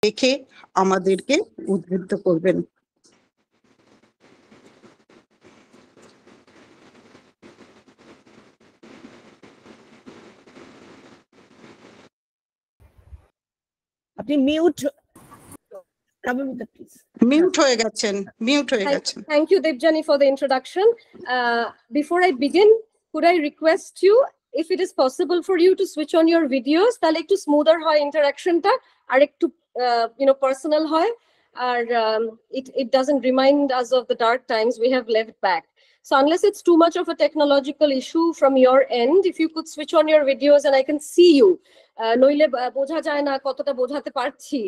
রেখে আমাদেরকে উদ্বুদ্ধ করবেন। আপনি মিউট মিউট হয়ে গেছেন, মিউট হয়ে গেছেন। Thank you, Debjani, for the introduction. Before I begin, could I request you, if it is possible for you to switch on your videos, তাহলে একটু smoother হয় interaction-টা, আর একটু personal হয়, আর it doesn't remind us of the dark times we have left back. So unless it's too much of a technological issue from your end, if you could switch on your videos and I can see you, নইলে বোঝা যায় না কতটা বোঝাতে পারছি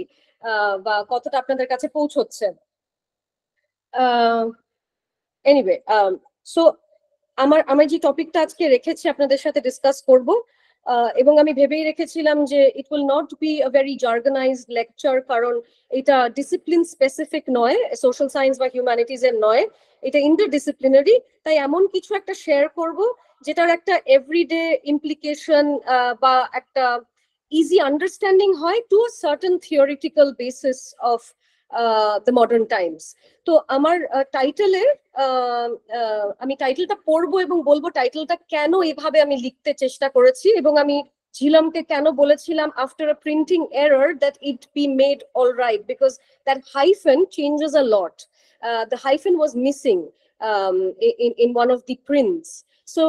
বা কতটা আপনাদের কাছে পৌঁছচ্ছে। এনিওয়ে, সো আমার যে টপিকটা আজকে রেখেছি আপনাদের সাথে ডিসকাস করব, এবং আমি ভেবেই রেখেছিলাম যে it will not be a very jargonized lecture, কারণ এটা ডিসিপ্লিন স্পেসিফিক নয়, সোশ্যাল সায়েন্স বা হিউম্যানিটিজ এর নয়, এটা ইন্টারডিসিপ্লিনারি। তাই এমন কিছু একটা শেয়ার করব যেটার একটা এভরিডে ইমপ্লিকেশন বা একটা ইজি আন্ডারস্ট্যান্ডিং হয় to a certain theoretical basis of the modern Times. তো আমার টাইটেলের আমি টাইটেলটা পড়বো এবং বলবো টাইটেলটা কেন এভাবে আমি লিখতে চেষ্টা করেছি, এবং আমি ঝিলামকে কেন বলেছিলাম after a printing error that it be made all right, because that hyphen changes a lot. The hyphen was missing in one of the prints. So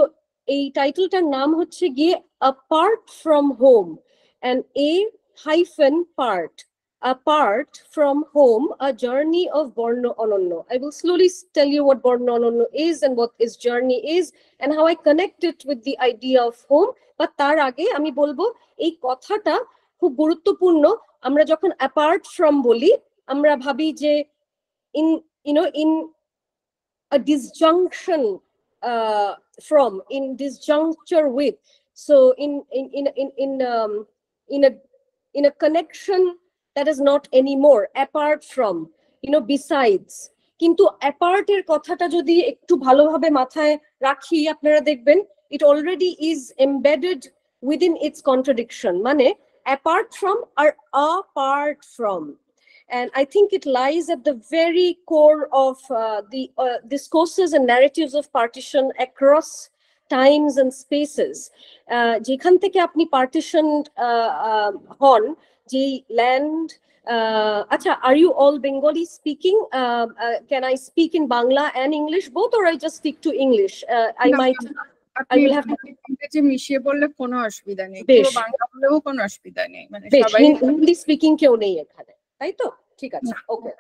এই টাইটেলটার নাম হচ্ছে গিয়ে apart from home, and a hyphen part, apart from home, a journey of Borno Ononno. I will slowly tell you what Borno Ononno is and what its journey is and how I connect it with the idea of home. But tar age ami bolbo ei kothata khub guruttopurno. Amra jokhon apart from boli, amra bhabi je in in a disjunction from, in disjuncture with, so in a connection that is not anymore, apart from, besides. কিন্তু apart এর কথাটা যদি একটু ভালোভাবে মাথায় রাখি আপনারা দেখবেন it already is embedded within its contradiction, মানে apart from or apart from. And I think it lies at the very core of the discourses and narratives of partition across times and spaces. যেখান থেকে আপনি partitioned হন, যে land. Acha, are you all Bengali speaking? Can I speak in Bangla and English both, or I just stick to English? I will have to মিশিয়ে বললে কোনো অসুবিধা নেই, পুরো বাংলা বললেও কোনো অসুবিধা নেই, মানে সবাই হিন্দি স্পিকিং কেউ নেই এখানে, তাই তো? ঠিক আছে, ওকে।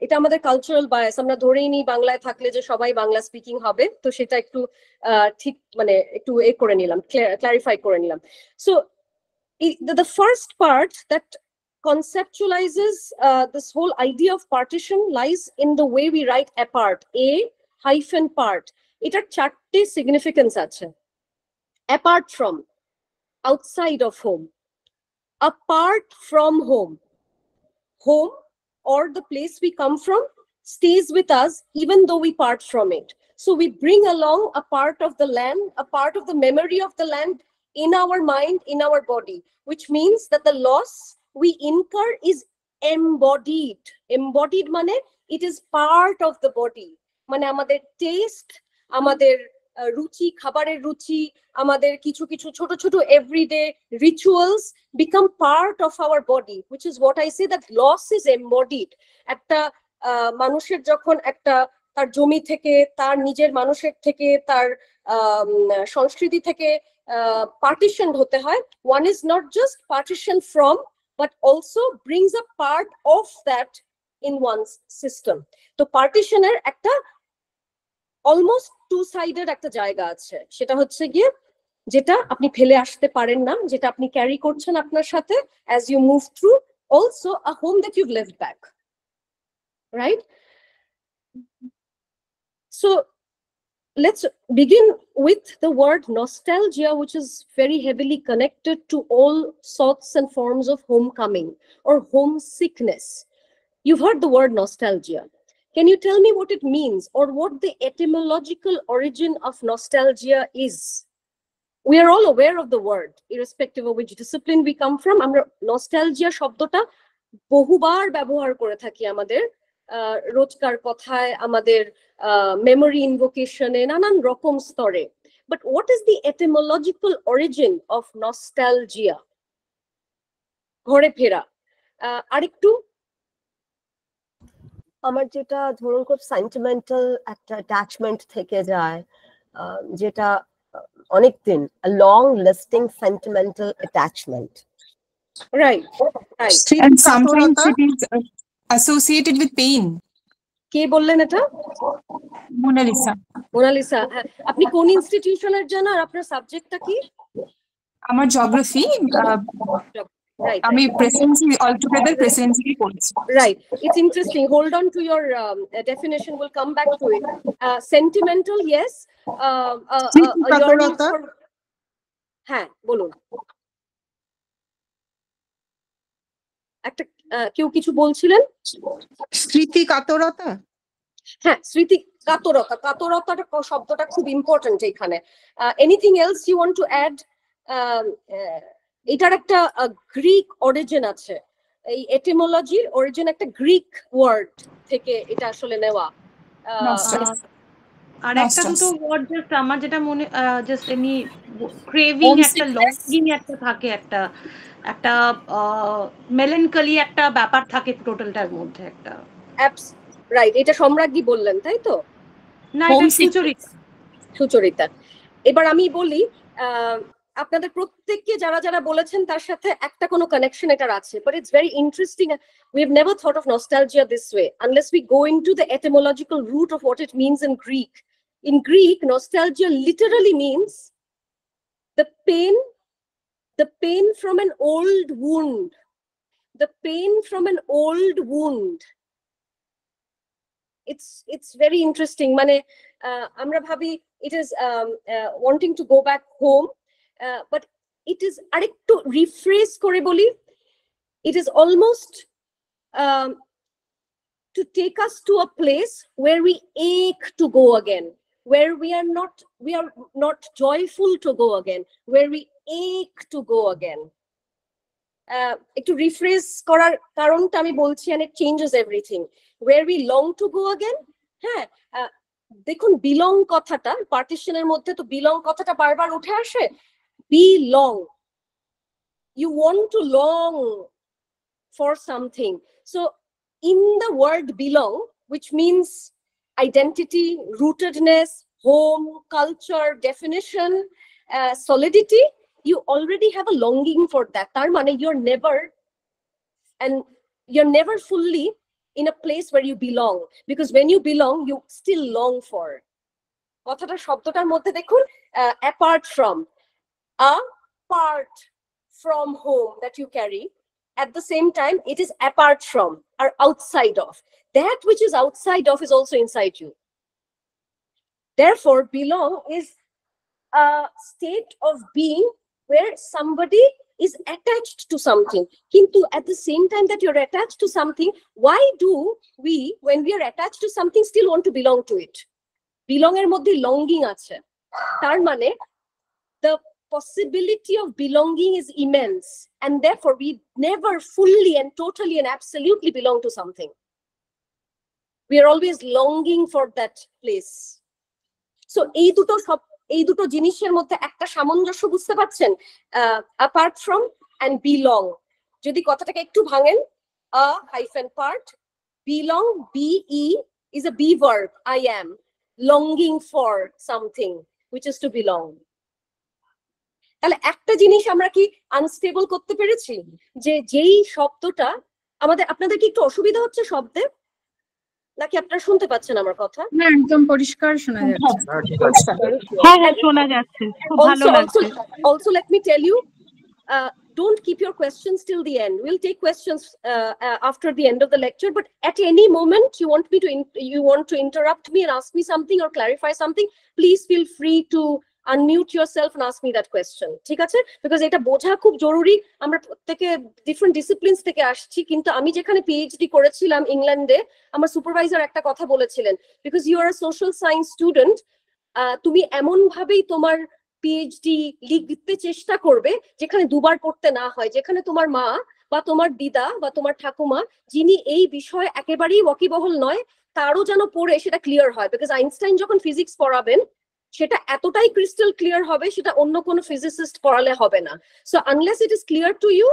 এটা আমাদের কালচারাল বায়াস, আমরা ধরেই নিই বাংলায় থাকলে যে সবাই বাংলা স্পিকিং হবে, তো সেটা একটু ঠিক মানে একটু করে নিলাম, ক্লারিফাই করে নিলাম। So the first part that conceptualizes this whole idea of partition lies in the way we write apart, a hyphen part. এটার চারটে সিগনিফিকেন্স আছে। apart from, outside of home; apart from home, home or the place we come from stays with us even though we part from it. So we bring along a part of the land, a part of the memory of the land in our mind, in our body, which means that the loss we incur is embodied. Embodied mane it is part of the body. Mane amader taste, আমাদের রুচি, খাবারের রুচি, আমাদের কিছু কিছু ছোট ছোট everyday rituals become part of our body, which is what I say that loss is embodied. একটা মানুষের যখন একটা তার জমি থেকে, তার নিজের মানুষের থেকে, তার সংস্কৃতি থেকে পার্টিশন হতে হয়, one is not just partition from but also brings a part of that in one's system. তো পার্টিশনের একটা অলমোস্ট টু সাইডেড একটা জায়গা আছে, সেটা হচ্ছে গিয়ে যেটা আপনি ফেলে আসতে পারেন না, যেটা আপনি ক্যারি করছেন আপনার সাথে as you move through, also a home that you've left back, right? So let's begin with the word nostalgia, which is very heavily connected to all sorts and forms of homecoming or homesickness. You've heard the word nostalgia. Can you tell me what it means, or what the etymological origin of nostalgia is? We are all aware of the word, irrespective of which discipline we come from. Nostalgia শব্দটা বহুবার ব্যবহার করে থাকি আমাদের রোজকার কথায়, আমাদের memory ইনভোকেশনে, নানান রকম স্তরে। But what is the etymological origin of nostalgia? ঘরে ফেরা। আরেকটু আমার যেটা ধরুন খুব সেন্টিমেন্টাল একটা অ্যাটাচমেন্ট থেকে যায়, যেটা অনেকদিন, long lasting sentimental attachment. Right right. And sometimes it is associated with pain. কে বললেন এটা? মোনালিসা। মোনালিসা। আপনি কোন ইনস্টিটিউশনের জন্য, আর আপনার সাবজেক্টটা কি? আমার জিওগ্রাফি। Right, আমি প্রেসিডেন্সি অলটুগেদার প্রেসিডেন্সি পড়ছি। Right. It's interesting. Hold on to your definition. We'll come back to it. Sentimental, yes. কাতরতা। হ্যাঁ, বলুন। একটা কেউ কিছু বলছিলেন? স্মৃতি কাতরতা। হ্যাঁ, স্মৃতি কাতরতা। কাতরতাটা শব্দটা খুব ইম্পর্টেন্ট এখানে। Anything else you want to add? এটার একটা গ্রিক অরিজিন আছে। এই এটিমোলজির অরিজিন একটা গ্রিক ওয়ার্ড থেকে এটা আসলে নেওয়া। আর একটা দুটো ওয়ার্ড জাস্ট আমার যেটা মনে জাস্ট এমনি ক্রেভিং, একটা লঙ্গিং একটা থাকে, একটা একটা মেলানকলি একটা ব্যাপার থাকে টোটালটার মধ্যে একটা। রাইট, এটা সম্রাজ্ঞী বললেন তাই তো? না, এটা সুচরিতা। সুচরিতা। এবার আমি বলি, আপনাদের প্রত্যেককে যারা যারা বলেছেন তার সাথে একটা কোনো কানেকশন এটার আছে, but it's very interesting. We have never thought of nostalgia this way unless we go into the etymological root of what it means in Greek. In Greek, nostalgia literally means the pain from an old wound. The pain from an old wound. It's very interesting. মানে আমরা ভাবি it is wanting to go back home, but it is আরেকটু rephrase করে বলি, it is almost to take us to a place where we ache to go again, where we are not joyful to go again, where we ache to go again. একটু rephrase করার কারণটা আমি বলছি, and it changes everything. Where we long to go again. হ্যাঁ, দেখুন belong কথাটা, পার্টিশনের মধ্যে তো বিলং কথাটা বারবার উঠে আসে। belong, you want to long for something. So in the word belong, which means identity, rootedness, home, culture, definition, solidity, you already have a longing for that. Tar mane you're never fully in a place where you belong, because when you belong you still long for. কথাটা শব্দটার মধ্যে দেখুন, apart from, apart from home that you carry, at the same time it is apart from or outside of. That which is outside of is also inside you. Therefore belong is a state of being where somebody is attached to something. Kintu at the same time that you're attached to something, why do we, when we are attached to something, still want to belong to it? Belong er moddhe longing ache. Tar mane the possibility of belonging is immense, and therefore we never fully and totally and absolutely belong to something. We are always longing for that place. So এই দুটো জিনিসের মধ্যে একটা সামঞ্জস্য বুঝতে পারছেন? apart from and belong. যদি কথাটাকে একটু ভাঙেন, a hyphen part, belong, be is a be verb, I am longing for something which is to belong. তাহলে একটা জিনিস আমরা কি আনস্টেবল করতে পেরেছি, যে যেই শব্দটা আপনাদের কি একটু অসুবিধা হচ্ছে শব্দে, নাকি আপনারা শুনতে পাচ্ছেন আমার কথা? না, একদম পরিষ্কার শোনা যাচ্ছে। হ্যাঁ হ্যাঁ শোনা যাচ্ছে, খুব ভালো লাগছে। Also let me tell you, don't keep your questions till the end. We'll take questions after the end of the lecture, but at any moment you want to interrupt me and ask me something or clarify something, please feel free to unmute yourself and ask me that question. ঠিক আছে? Because এটা বোঝা খুব জরুরি। আমরা প্রত্যেকে different disciplines থেকে আসছি, কিন্তু আমি যেখানে পিএইচডি করেছিলাম ইংল্যান্ডে, আমার সুপারভাইজার একটা কথা বলেছিলেন, because you are a social science student, তুমি এমন ভাবেই তোমার পিএইচডি লিখতে চেষ্টা করবে যেখানে দুবার পড়তে না হয়, যেখানে তোমার মা বা তোমার দিদা বা তোমার ঠাকুমা যিনি এই বিষয়ে একেবারেই ওয়াকিবহল নয় তারও যেন পড়ে সেটা ক্লিয়ার হয়, বিকজ আইনস্টাইন যখন ফিজিক্স পড়াবেন সেটা এতটাই ক্রিস্টাল ক্লিয়ার হবে সেটা অন্য কোনো ফিজিসিস্ট পড়ালে হবে না। So unless it is clear to you,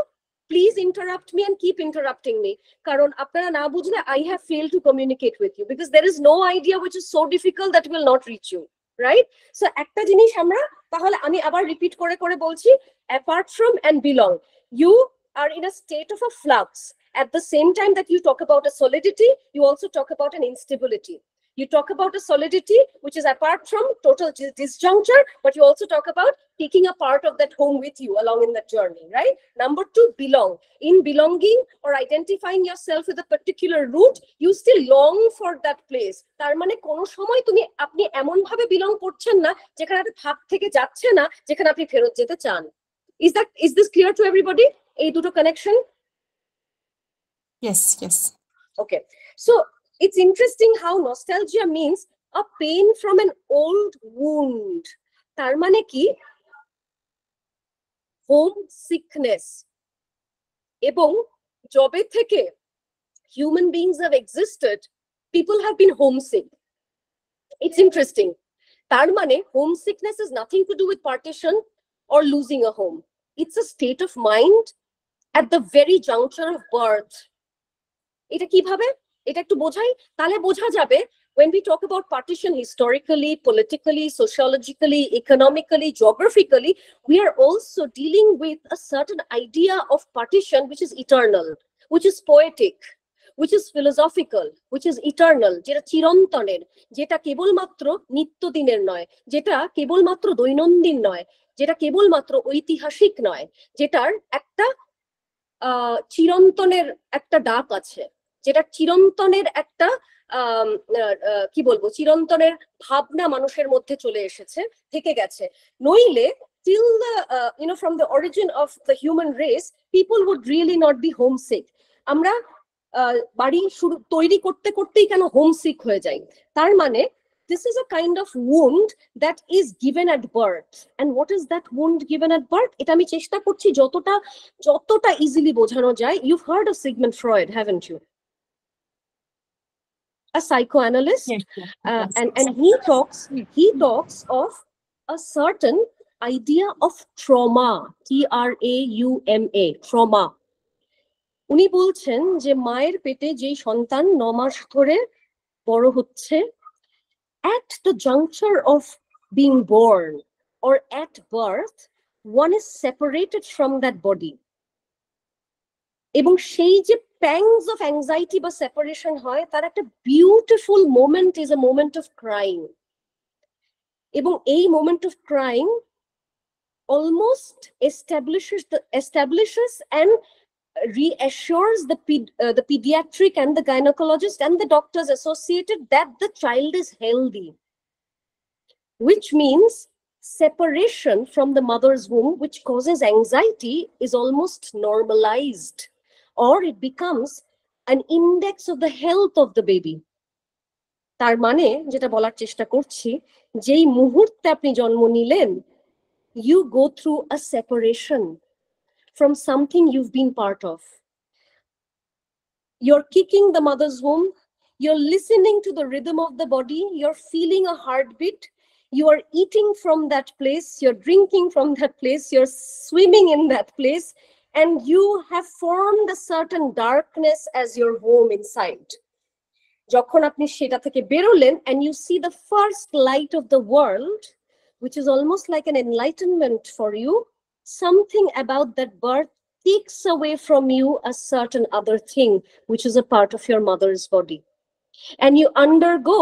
please interrupt me and keep interrupting me, কারণ আপনারা না বুঝলে I have fail to communicate with you, because there is no idea which is so difficult that will not reach you, right? So একটা জিনিস আমরা তাহলে আমি আবার রিপিট করে করে বলছি, apart from and belong, you are in a state of a flux. At the same time that you talk about a solidity, you also talk about an instability. You talk about a solidity which is apart from total disjuncture, but you also talk about taking a part of that home with you along in that journey, right? Number 2, belong. In belonging or identifying yourself with a particular root, you still long for that place. তার মানে কোনো সময় আপনি এমন ভাবে belong করছেন না যেখানে আপনি ভাগ থেকে যাচ্ছে না, যেখানে আপনি ফেরত যেতে চান। Is this clear to everybody? এই দুটো connection? Yes, yes. Okay, so it's interesting how nostalgia means a pain from an old wound. তার মানে কি হোম সিকনেস, এবং যবে থেকে human beings have existed, people have been homesick. It's interesting. তার মানে homesickness is nothing to do with partition or losing a home. It's a state of mind at the very juncture of birth. এটা কিভাবে? এটা একটু বোঝাই, তাহলে বোঝা যাবে when we talk about partition historically, politically, sociologically, economically, geographically, we are also dealing with a certain idea of partition which is eternal, which is poetic, which is philosophical, which is eternal, যেটা চিরন্তনের, যেটা কেবলমাত্র নিত্যদিনের নয়, যেটা কেবলমাত্র দৈনন্দিন নয়, যেটা কেবলমাত্র ঐতিহাসিক নয়, যেটার একটা চিরন্তনের একটা ডাক আছে, যেটা চিরন্তনের একটা কি বলবো, চিরন্তনের ভাবনা মানুষের মধ্যে চলে এসেছে, থেকে গেছে। নইলে till the from the origin of the human race, people would really not be homesick. আমরা বাড়ি তৈরি করতে করতেই কেন হোমসিক হয়ে যাই? তার মানে this is a kind of wound that is given at birth. And what is that wound given at birth? এটা আমি চেষ্টা করছি যতটা ইজিলি বোঝানো যায়। You've heard of Sigmund Freud, haven't you? A psychoanalyst. Yes, yes, And he talks of a certain idea of trauma, T-R-A-U-M-A, trauma. উনি বলছেন যে মায়ের পেটে যেই সন্তান 9 মাস ধরে বড় হচ্ছে, at the juncture of being born or at birth, one is separated from that body. এবং সেই যে pangs of anxiety বা separation হয়, তার একটা beautiful moment is a moment of crying. এবং এই moment of crying almost establishes and reassures the pediatric and the gynecologist and the doctors associated that the child is healthy, which means separation from the mother's womb, which causes anxiety, is almost normalized, or it becomes an index of the health of the baby. তার মানে যেটা বলার চেষ্টা করছি, যেই মুহূর্তে আপনি জন্ম নিলেন, you go through a separation from something you've been part of. You're kicking the mother's womb, you're listening to the rhythm of the body, you're feeling a heartbeat, you are eating from that place, you're drinking from that place, you're swimming in that place, and you have formed a certain darkness as your home inside. যখন আপনি সেটা থেকে বেরোলেন and you see the first light of the world, which is almost like an enlightenment for you, something about that birth takes away from you a certain other thing, which is a part of your mother's body. And you undergo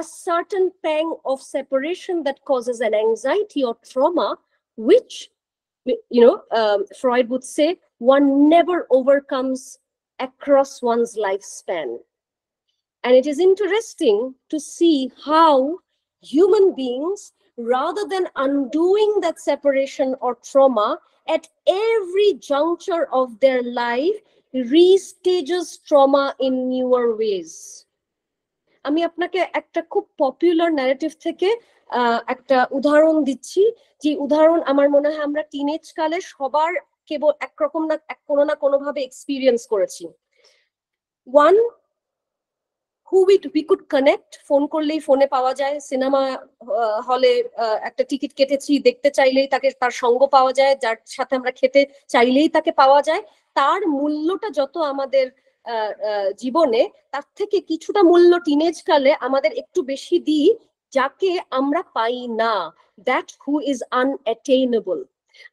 a certain pang of separation that causes an anxiety or trauma, which, Freud would say, one never overcomes across one's lifespan. And it is interesting to see how human beings, rather than undoing that separation or trauma, at every juncture of their life, restages trauma in newer ways. আমি আপনাকে একটা খুব popular narrative থেকে একটা উদাহরণ দিচ্ছি, যে উদাহরণ আমার মনে হয় আমরা টিনেজ কালে সবার কেবল একরকম না কোনো না কোনো ভাবে এক্সপিরিয়েন্স করেছি। One, who we could connect, phone করলেই ফোনে পাওয়া যায়, সিনেমা হলে একটা টিকিট কেটেছি, দেখতে চাইলেই তাকে তার সঙ্গ পাওয়া যায়, যার সাথে আমরা খেতে চাইলেই তাকে পাওয়া যায়। তার মূল্যটা যত আমাদের জীবনে, তার থেকে কিছুটা মূল্য টিনেজ কালে আমাদের একটু বেশি দিই যাকে আমরা পাই না, দ্যাট হু ইজ আনঅ্যাটেইনেবল।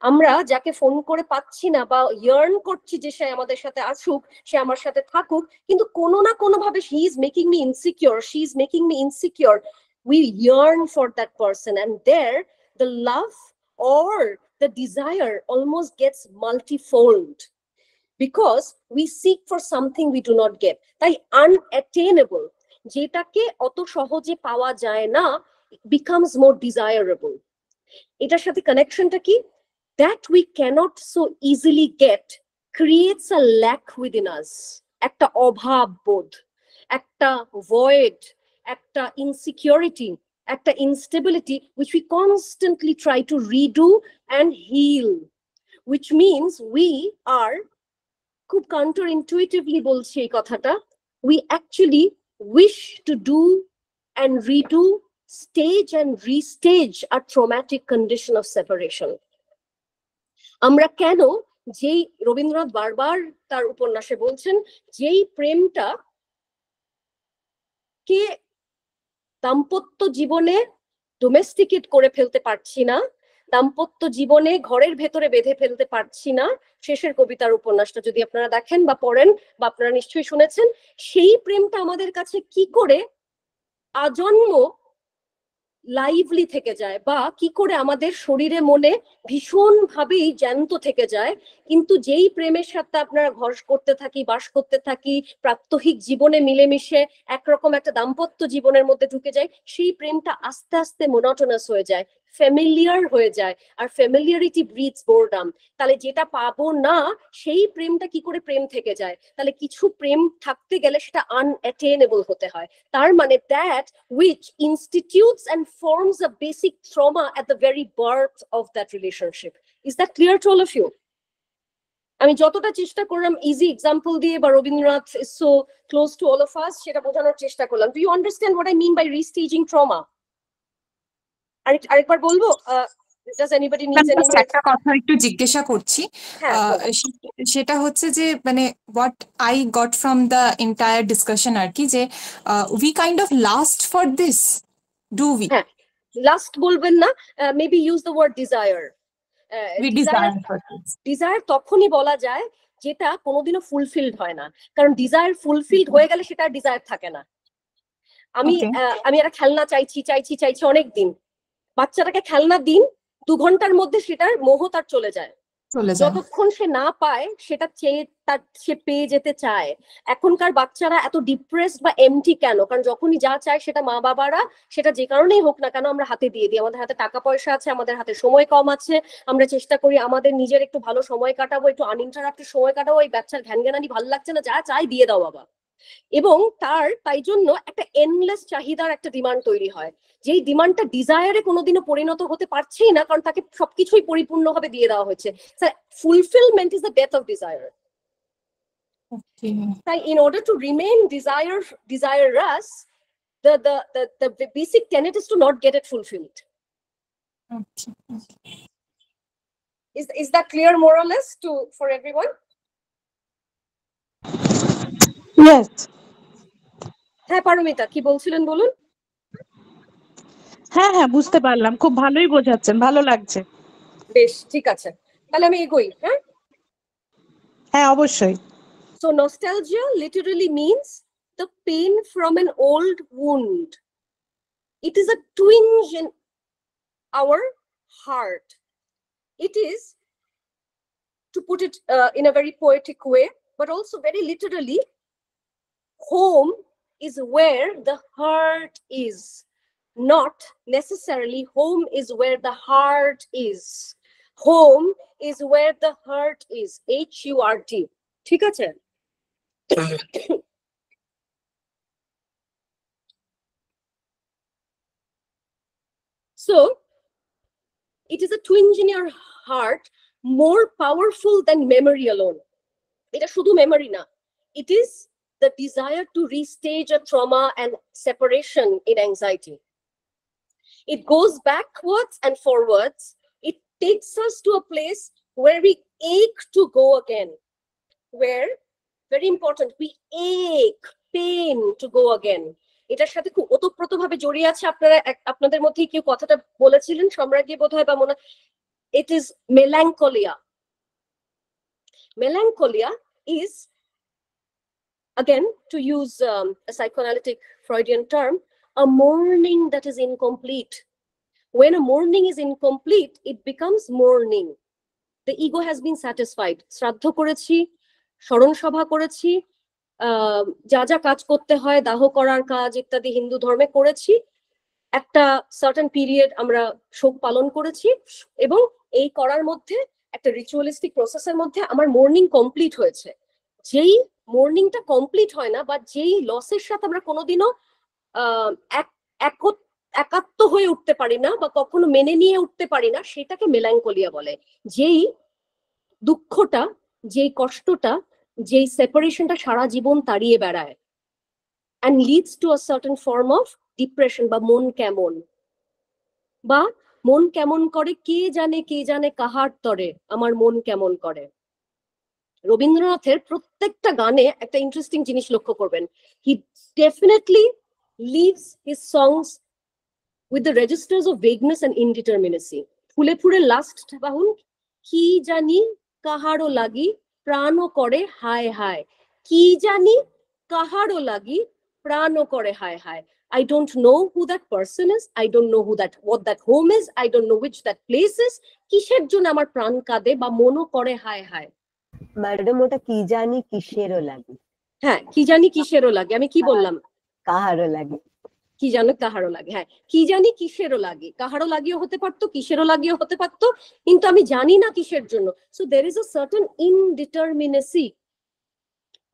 আমরা যাকে ফোন করে পাচ্ছি না বা ইয়ার্ন করছি যে সে আমাদের সাথে আসুক, সে আমার সাথে থাকুক, কিন্তু কোনো না কোনো ভাবে he is making me insecure, she is making me insecure, we yearn for that person, and there the love or the desire almost gets multifold because we seek for something we do not get. তাই unattainable, যেটাকে অত সহজে পাওয়া যায় না, becomes more desirable. এটার সাথে কানেকশনটা কি? That we cannot so easily get creates a lack within us, একটা অভাব বোধ, একটা void, একটা insecurity, একটা instability which we constantly try to redo and heal, which means we are, খুব counterintuitively বলছি এই কথাটা, we actually wish to do and redo, stage and restage a traumatic condition of separation. আমরা কেন, যেই রবীন্দ্রনাথ বারবার তার উপন্যাসে বলছেন, যেই প্রেমটা কে দাম্পত্য জীবনে ডোমেস্টিকেট করে ফেলতে পারছি না, দাম্পত্য জীবনে ঘরের ভেতরে বেঁধে ফেলতে পারছি না, শেষের কবিতার উপন্যাসটা যদি আপনারা দেখেন বা পড়েন বা আপনারা নিশ্চয়ই শুনেছেন, সেই প্রেমটা আমাদের কাছে কি করে আজন্ম লাইভলি থেকে যায় বা কি করে আমাদের শরীরে মনে ভীষণ ভাবেই জ্যান্ত থেকে যায়। কিন্তু যেই প্রেমের সাথে আপনারা ঘর করতে থাকি, বাস করতে থাকি, প্রাত্যহিক জীবনে মিলেমিশে একরকম একটা দাম্পত্য জীবনের মধ্যে ঢুকে যায়, সেই প্রেমটা আস্তে আস্তে মোনোটোনাস হয়ে যায়, ফ্যামিলিয়ার হয়ে যায়, আর ফ্যামিলিয়ারিটি ব্রিডস বোরডাম। তাহলে যেটা পাবো না সেই প্রেমটা কি করে প্রেম থেকে যায়? তাহলে কিছু প্রেম থাকতে গেলে সেটা আনঅ্যাটেনেবল হতে হয়। তার মানে that which institutes and forms a basic trauma at the very birth of that relationship. Is that clear to all of you? আমি যতটা চেষ্টা করলাম ইজি এক্সাম্পল দিয়ে, বা Rabindranath is so close to all of us, সেটা বোঝানোর চেষ্টা করলাম। Do you understand what I mean by restaging trauma? আরেকবার বলবো, does anybody need any একটা কথা একটু জিজ্ঞাসা করছি, সেটা হচ্ছে যে মানে what I got from the entire discussion আর কি, যে we kind of last for this, do we? হ্যাঁ, লাস্ট বলবেন না, maybe use the word desire. We desire for this. Desire তখনই বলা যায় যেটা কোনোদিনও ফুলফিলড হয় না, কারণ ডিজায়ার ফুলফিলড হয়ে গেলে সেটা ডিজায়ার থাকে না। আমি একটা খেলনা চাইছি অনেক দিন, বাচ্চাটাকে খেলনা দিন, 2 ঘন্টার মধ্যে সেটার মোহ তার চলে যায়। যতক্ষণ সে না পায় সেটা সে পেয়ে যেতে চায়। এখনকার বাচ্চারা এত ডিপ্রেসড বা এমটি কেন? কারণ যখনই যা চায় সেটা মা বাবারা, সেটা যে কারণেই হোক না কেন, আমরা হাতে দিয়ে দিই। আমাদের হাতে টাকা পয়সা আছে, আমাদের হাতে সময় কম আছে, আমরা চেষ্টা করি আমাদের নিজের একটু ভালো সময় কাটাবো, একটু আনইন্টারাপ্টেড সময় কাটাবো, এই বাচ্চার ঘ্যানঘ্যানানি ভালো লাগছে না, যা চাই দিয়ে দাও বাবা। এবং তাই জন্য একটা এন্ডলেস চাহিদার একটা ডিমান্ড তৈরি হয়, যেই ডিমান্ডটা ডিজায়ারে কোনোদিনও পরিণত হতে পারছেই না, কারণ তাকে সবকিছুই পরিপূর্ণভাবে দিয়ে দেওয়া হয়েছে। Fulfilment is the death of desire. তাই in order to remain desirous, the basic tenet is to not get it fulfilled. Is that clear more or less for everyone? Yes. হ্যাঁ পারমিতা, কি বলছিলেন বলুন। হ্যাঁ বুঝতে পারলাম, খুব ভালোই বোঝাচ্ছেন, ভালো লাগছে। বেশ, ঠিক আছে, তাহলে আমি এগোই। হ্যাঁ অবশ্যই। So nostalgia literally means the pain from an old wound. It is a twinge in our heart. It is, to put it in a very poetic way, but also very literally, home is where the heart is. Not necessarily home is where the heart is. Home is where the heart is. HURT. ঠিক আছে? So it is a twinge in your heart more powerful than memory alone. এটা শুধু memory না, it is the desire to restage a trauma and separation in anxiety. It goes backwards and forwards. It takes us to a place where we ache to go again, where, very important, we ache, pain to go again. এটার সাথে খুব ওতপ্রোতভাবে জড়িয়ে আছে, আপনাদের মধ্যে কেউ কথাটা বলেছিলেন, সম্রাজ্ঞী বোধহয় বা মনে, it is melancholia. Melancholia is, again, to use a psychoanalytic Freudian term, a mourning that is incomplete. When a mourning is incomplete, it becomes mourning. The ego has been satisfied. শ্রাদ্ধ করেছি, স্মরণ সভা করেছি, যা যা কাজ করতে হয়, দাহ করার কাজ ইত্যাদি হিন্দু ধর্মে করেছি, একটা সার্টেন পিরিয়ড আমরা শোক পালন করেছি, এবং এই করার মধ্যে একটা রিচুয়ালিস্টিক প্রসেসের মধ্যে আমার মর্নিং কমপ্লিট হয়েছে। যেই মর্নিংটা কমপ্লিট হয় না, বা যেই লসের সাথে আমরা কোনোদিনও একাত্ম হয়ে উঠতে পারি না বা কখনো মেনে নিয়ে উঠতে পারি না, সেটাকে মেলাঙ্কোলিয়া বলে। যেই দুঃখটা, যেই কষ্টটা, যেই সেপারেশনটা সারা জীবন তাড়িয়ে বেড়ায়, and leads to a certain form of depression, বা মন কেমন, বা মন কেমন করে কে জানে কাহার তরে আমার মন কেমন করে। রবীন্দ্রনাথের প্রত্যেকটা গানে একটা ইন্টারেস্টিং জিনিস লক্ষ্য করবেন, he definitely leaves his songs with the registers of vagueness and indeterminacy. ফুলে ফুলে লাস্ট বাহুন, কি জানি কাহারো লাগি প্রাণও করে হায় হায়, কি জানি কাহারো লাগি প্রাণও করে হায় হায়। I don't know who that person is, I don't know what that home is, I don't know which that place is, কিসের জন্য আমার প্রাণ কাঁদে বা মনও করে হায় হায়। ম্যাডাম ওটা কি জানি কিসেরও লাগে। হ্যাঁ, কি জানি কিসেরও লাগে, আমি কি বললাম? কাহারও লাগে। কি জানো কাহারও লাগে, হ্যাঁ, কি জানি কিসেরও লাগে, কাহারও লাগিও হতে পারতো, কিসেরও লাগিও হতে পারতো, কিন্তু আমি জানি না কিসের জন্য। So there is a certain indeterminacy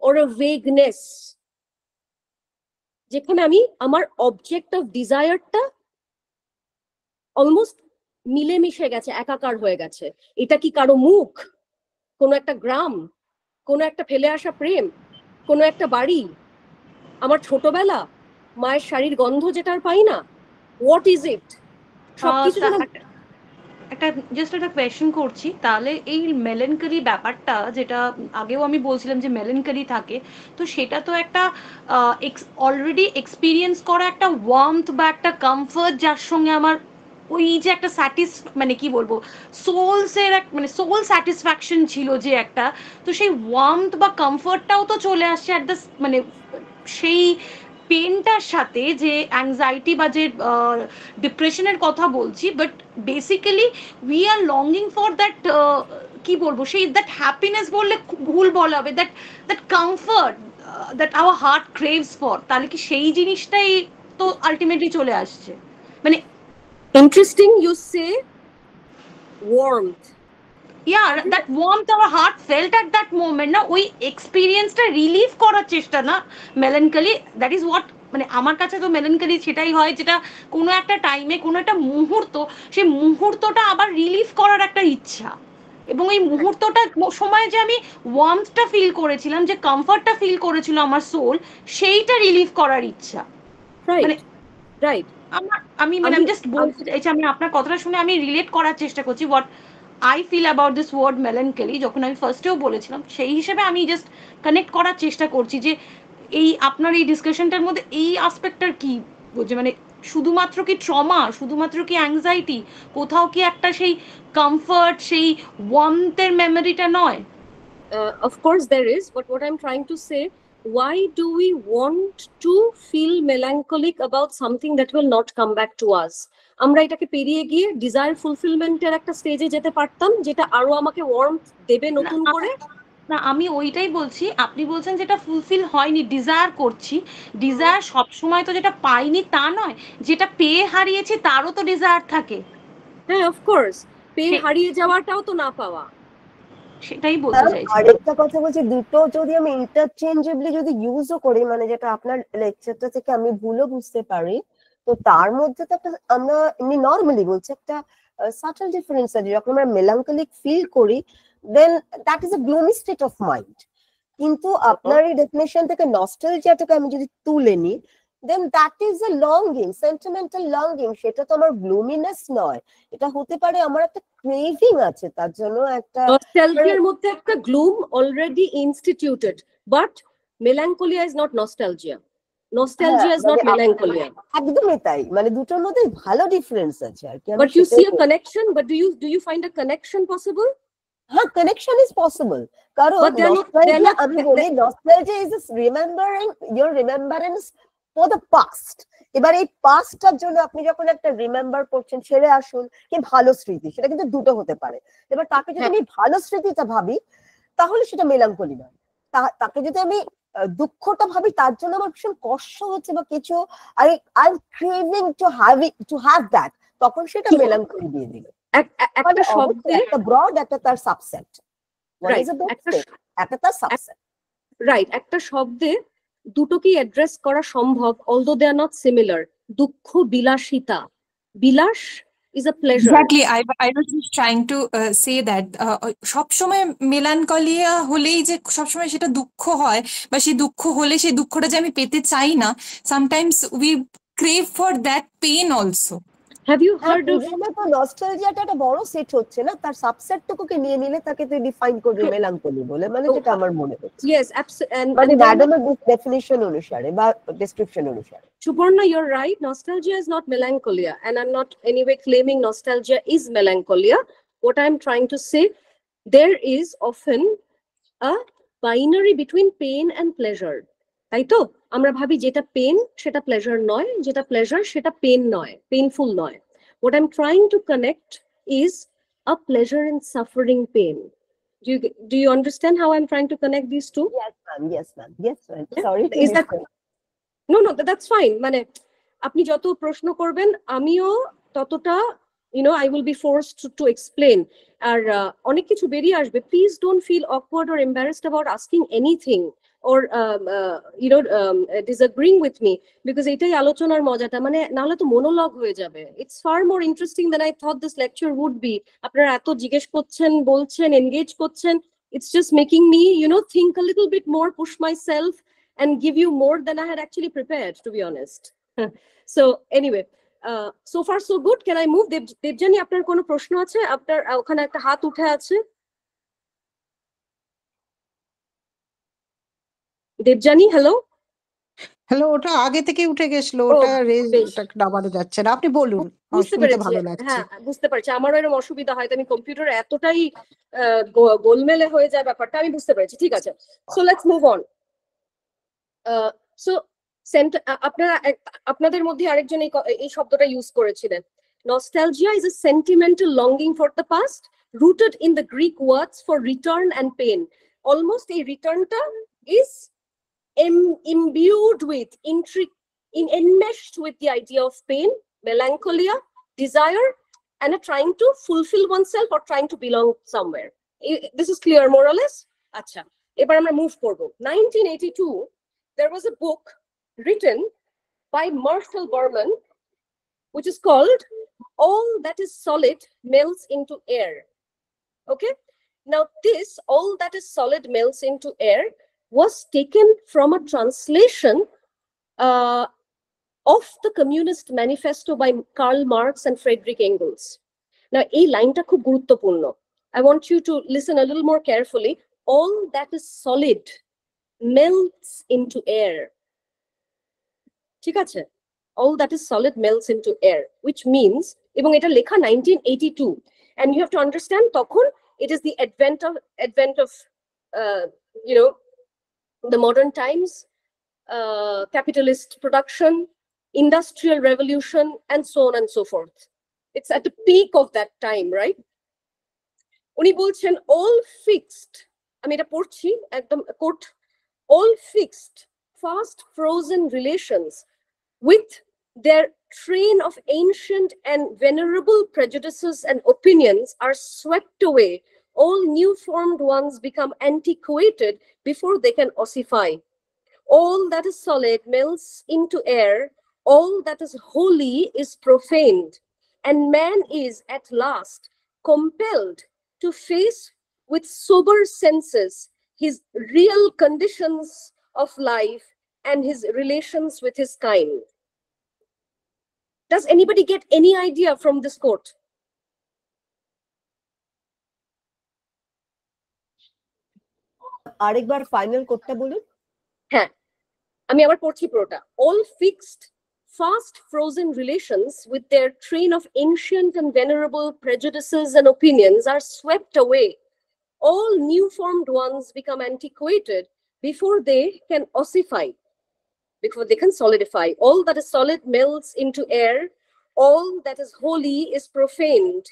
or a vagueness, যেখানে আমি আমার অবজেক্ট অফ ডিজায়ারটা অলমোস্ট মিলেমিশে গেছে, একাকার হয়ে গেছে। এটা কি কারো মুখ, কোনো একটা গ্রাম, কোনো একটা ফেলে আসা প্রেম, কোনো একটা বাড়ি, আমার ছোটবেলা, মায়ের শাড়ির গন্ধ যেটার পাই না, হোয়াট ইজ ইট? সবকিছু একটা জাস্ট একটা কোয়েশ্চেন করছি, তাহলে এই মেলানকলি ব্যাপারটা, যেটা আগেও আমি বলছিলাম যে মেলানকলি থাকে, তো সেটা তো একটা অলরেডি এক্সপিরিয়েন্স করা একটা ওয়ার্মথ বা একটা কমফর্ট, যার সঙ্গে আমার ওই যে একটা মানে কি বলবো, সোলসের মানে সোল স্যাটিসফ্যাকশন ছিল যে একটা, তো সেই ওয়ার্মথ বা কমফর্টটাও তো চলে আসছে অ্যাট দ্য মানে সেই পেনটার সাথে, যে অ্যাংজাইটি বা যে ডিপ্রেশনের কথা বলছি, but basically we are longing for that, কি বলবো, সেই দ্যাট হ্যাপিনেস বললে ভুল বলা হবে, that comfort that our heart craves for. তাহলে কি সেই জিনিসটাই তো আলটিমেটলি চলে আসছে? মানে interesting you say warmth, yeah, that warmth our heart felt at that moment, না ওই এক্সপেরিয়েন্সটা রিলিভ করার চেষ্টা, না মেলানকলি, দ্যাট ইজ হোয়াট, মানে আমার কাছে তো মেলানকলি সেটাই হয়, যেটা কোনো একটা টাইমে, কোনো একটা মুহূর্ত, সেই মুহূর্তটা আবার রিলিভ করার একটা ইচ্ছা, এবং এই মুহূর্তটা সময় যে আমি ওয়ার্মথটা ফিল করেছিলাম, যে কমফর্টটা ফিল করেছিল আমার সোল, সেইটা রিলিভ করার ইচ্ছা। Right right. আমি মানে আমি জাস্ট বলতে চাইছি, আমি আপনার কথাটা শুনে আমি রিলেট করার চেষ্টা করছি what I feel about this word melancholy, যখন আমি ফার্স্টেও বলেছিলাম, সেই হিসেবে আমি জাস্ট কানেক্ট করার চেষ্টা করছি যে এই আপনার এই ডিসকাশনটার মধ্যে এই আসপেক্টটার কি বলছে, মানে শুধুমাত্র কি ট্রমা, শুধুমাত্র কি অ্যাংজাইটি, কোথাও কি একটা সেই কমফর্ট, সেই ওয়ার্মথের মেমোরিটা নয়? Of course there is, but what I'm trying to say, why do we want to feel melancholic about something that will not come back to us? আমরা এটাকে পেরিয়ে গিয়ে ডিজায়ার ফুলফিলমেন্টের একটা স্টেজে যেতে পারতাম, যেটা আরো আমাকে ওয়ার্মথ দেবে নতুন করে। না, আমি ওইটাই বলছি, আপনি বলছেন যেটা ফুলফিল হয়নি, ডিজায়ার করছি, ডিজায়ার সব সময় তো যেটা পাইনি তা নয়, যেটা পেয়ে হারিয়েছি তারও তো ডিজায়ার থাকে। হ্যাঁ, অফ কোর্স, পেয়ে হারিয়ে যাওয়াটাও তো না পাওয়া, সেটাই বলতে চাইছি। আরেকটা কথা বলছি, দুটো যদি আমি ইন্টারচেঞ্জেবলি যদি ইউজও করি, মানে যেটা আপনার লেকচারটা থেকে আমি ভুলও বুঝতে পারি, তো তার মধ্যে তো একটা, আমরা এমনি নর্মালি বলছি, একটা সাটল ডিফারেন্স আছে। যখন আমরা মেলাঙ্কলিক ফিল করি then that is a gloomy state of mind. কিন্তু আপনার এই ডেফিনেশন থেকে নস্টালজিয়াটাকে আমি যদি তুলে নিই then that is a longing, sentimental longing. সেটা তো আমার গ্লুমিনেস নয়, এটা হতে পারে আমার একটা ক্রেভিং আছে তার জন্য একটা। নস্টালজিয়ার মধ্যে একটা gloom already instituted, but melancholia is not nostalgia, nostalgia is not melancholia. একদমই তাই, মানে দুটোর মধ্যে ভালো ডিফারেন্স আছে আর কি। But you see a connection, but do you find a connection possible? হ্যাঁ, কানেকশন ইজ পসিবল, কারণ আমি বলি nostalgia is remembering your remembrance for the past. এবার এই পাস্টটার জন্য আপনি যখন একটা রিমেম্বার করছেন, ছেড়ে আসুন কি ভালো স্মৃতি, সেটা কিন্তু দুটো হতে পারে। এবার তাকে যদি আমি ভালো স্মৃতিটা ভাবি তাহলে সেটা মেলাঙ্কলি নয়। তাকে যদি আমি দুঃখটা ভাবি তার জন্য আমার ভীষণ কষ্ট হচ্ছে বা কিছু, I am craving to have that, তখন সেটা মেলাঙ্কলি দিয়ে দিল। একটা শব্দে একটা ব্রড, একটা তার সাবসেট, একটা তার সাবসেট। রাইট, একটা শব্দে দুটোকেই অ্যাড্রেস করা সম্ভব, although they are not similar. দুঃখ বিলাসিতা, বিলাস is a pleasure. Exactly, I was just trying to say that সব সময় মেলানকলিয়া হলেই যে সব সময় সেটা দুঃখ হয়, বা সেই দুঃখ হলে সেই দুঃখটা যে আমি পেতে চাই না, sometimes we crave for that pain also. Have you heard of নস্টালজিয়াটা একটা বড় সেট হচ্ছে না, তার সাবসেটটুকুকে নিয়ে নিলে তাকে তুই ডিফাইন করবি মেলাঙ্কলি বলে, মানে যেটা আমার মনে হচ্ছে। Yes, absolutely. মানে ম্যাডামের ডেফিনিশন অনুসারে বা ডেসক্রিপশন অনুসারে। Suparna, you're right. Nostalgia is not melancholia, and I'm not anyway claiming nostalgia is melancholia. What I'm trying to say, there is often a binary between pain and pleasure. তাই তো আমরা ভাবি যেটা pen সেটা pleasure নয়, যেটা pleasure সেটা pen নয়, পেইনফুল নয়। What I'm trying to connect is a pleasure in suffering pain. Do you understand how I'm trying to connect these two? Yes ma'am, yes ma'am, yes ma'am. Sorry, is that no that's fine. মানে আপনি যত প্রশ্ন করবেন আমিও ততটা I will be forced to explain. আর অনেক কিছু বেরিয়ে আসবে। Please don't feel awkward or embarrassed about asking anything or disagreeing with me, because এটাই আলোচনার মজাটা, মানে নাহলে তো মনোলগ হয়ে যাবে। It's far more interesting than I thought this lecture would be. আপনারা এত জিজ্ঞেস করছেন, বলছেন, এনগেজ করছেন, it's just making me think a little bit more, push myself and give you more than I had actually prepared, to be honest. So anyway, so far so good. Can I move? Debjani, আপনার কোনো প্রশ্ন আছে? আপনার ওখানে একটা হাত উঠে আছে। দেবযানী, হ্যালো। হ্যালো, ওটা আগে থেকে উঠে গেছিল, ওটা রেজ, ওটা দাবানো যাচ্ছে না, আপনি বলুন। বুঝতে পেরেছি, ভালো লাগছে। হ্যাঁ বুঝতে পারছি। আমারও এরকম অসুবিধা হয়, আমি কম্পিউটার এতটাই গোলমেলে হয়ে যায় ব্যাপারটা, আমি বুঝতে পেরেছি। ঠিক আছে, so let's move on. So আপনাদের মধ্যে আরেকজন এই শব্দটা ইউজ করেছিলেন। Nostalgia is a sentimental longing for the past, rooted in the Greek words for return and pain. Almost a returnটা is imbued with, enmeshed with the idea of pain, melancholia, desire, and a trying to fulfill oneself or trying to belong somewhere. This is clear more or less? Acha. এবার আমরা move করব। 1982 there was a book written by Marshall Berman which is called All That Is Solid Melts Into Air. Okay, now this All That Is Solid Melts Into Air was taken from a translation of the Communist Manifesto by Karl Marx and Friedrich Engels. Now এই লাইনটা খুব গুরুত্বপূর্ণ। I want you to listen a little more carefully. All that is solid melts into air. ঠিক আছে? All that is solid melts into air, which means, এবং এটা লেখা 1982, and you have to understand তখন it is the advent of the modern times, capitalist production, industrial revolution, and so on and so forth. It's at the peak of that time, right? উনি বলছেন all fixed, আমি এটা পড়ছি একদম coat, all fixed, fast frozen relations with their train of ancient and venerable prejudices and opinions are swept away. All new formed ones become antiquated before they can ossify. All that is solid melts into air. All that is holy is profaned. and man is at last compelled to face with sober senses his real conditions of life and his relations with his kind. Does anybody get any idea from this quote? আরেকবার final কোটটা বলুন। হ্যাঁ, আমি আবার পড়ছি পুরোটা। All fixed, fast frozen relations with their train of ancient and venerable prejudices and opinions are swept away. All new formed ones become antiquated before they can ossify, before they can solidify. All that is solid melts into air, all that is holy is profaned,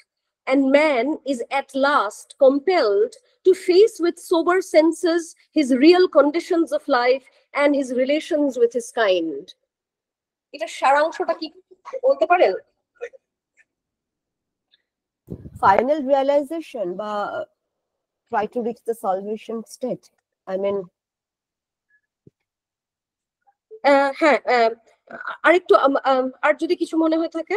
and man is at last compelled to face with sober senses his real conditions of life and his relations with his kind. এটা সারাংশটা কি বলতে পারেন? Final realization বা try to reach the salvation state. I mean, হ্যাঁ, আরেকটু আর যদি কিছু মনে হয়ে থাকে।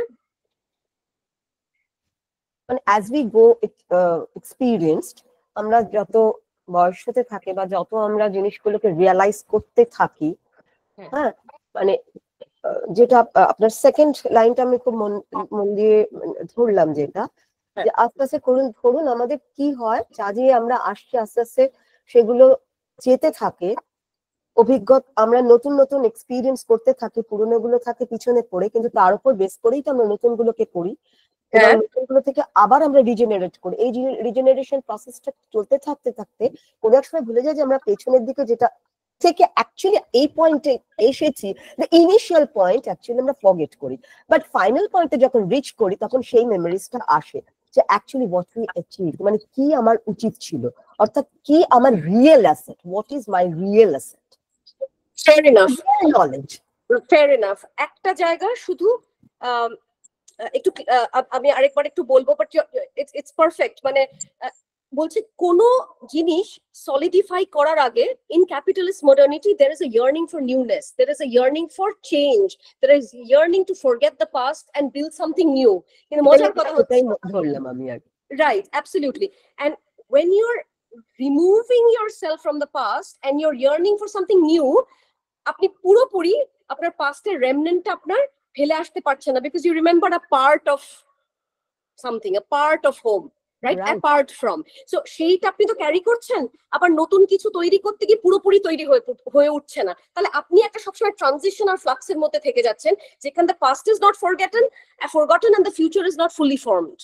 মানে as we go experienced, আমরা যত বয়স হতে থাকে বা যত আমরা জিনিসগুলোকে রিয়ালাইজ করতে থাকি, হ্যাঁ, মানে যেটা আপনার সেকেন্ড লাইনটা আমি খুব মন দিয়ে ধরলাম, যেটা যে আস্তে আস্তে ধরুন আমাদের কি হয়, যা দিয়ে আমরা আসছি আস্তে আস্তে সেগুলো যেতে থাকে, অভিজ্ঞতা আমরা নতুন নতুন এক্সপিরিয়েন্স করতে থাকি, পুরোনো গুলো থাকে পিছনে পড়ে, কিন্তু তার উপর বেস করেই তো আমরা নতুন গুলোকে করি, নতুনগুলো থেকে আবার আমরা রিজেনারেট করি। এই রিজেনারেশন প্রসেসটা চলতে থাকতে থাকতে কোনো এক সময় ভুলে যায় যে আমরা পেছনের দিকে যেটা থেকে অ্যাকচুয়ালি এই পয়েন্টে এসেছি, দ্য ইনিশিয়াল পয়েন্ট অ্যাকচুয়ালি আমরা ফরগেট করি, বাট ফাইনাল পয়েন্টে যখন রিচ করি তখন সেই মেমোরিজটা আসে যে অ্যাকচুয়ালি হোয়াট উই অ্যাচিভ, মানে কি আমার উচিত ছিল, অর্থাৎ কি আমার real asset, what is my real asset. Fair enough. Knowledge. Fair enough. একটা জায়গা শুধু একটু আমি আরেকবার একটু বলবো, বাট ইটস পারফেক্ট। মানে বলছি কোন জিনিস সলিডিফাই করার আগে in capitalist modernity there is a yearning for newness, there is a yearning for change, there is yearning to forget the past and build something new. কিন্তু মজার কথা হচ্ছে ধরলাম আমি আর right, absolutely. And when you're removing yourself from the past and you're yearning for something new, আপনি পুরোপুরি আপনার পাস্টের রেমনেন্টটা আপনার ফেলে আসতে পারছেন না, because you remember a part of something, a part of home, right? Apart from. So সেইটা আপনি তো ক্যারি করছেন, আবার নতুন কিছু তৈরি করতে গিয়ে পুরোপুরি তৈরি হয়ে উঠছে না, তাহলে আপনি একটা সবসময় ট্রানজিশন আর ফ্লাক্সের মধ্যে থেকে যাচ্ছেন, যেখানে the past is not forgotten and the future is not fully formed,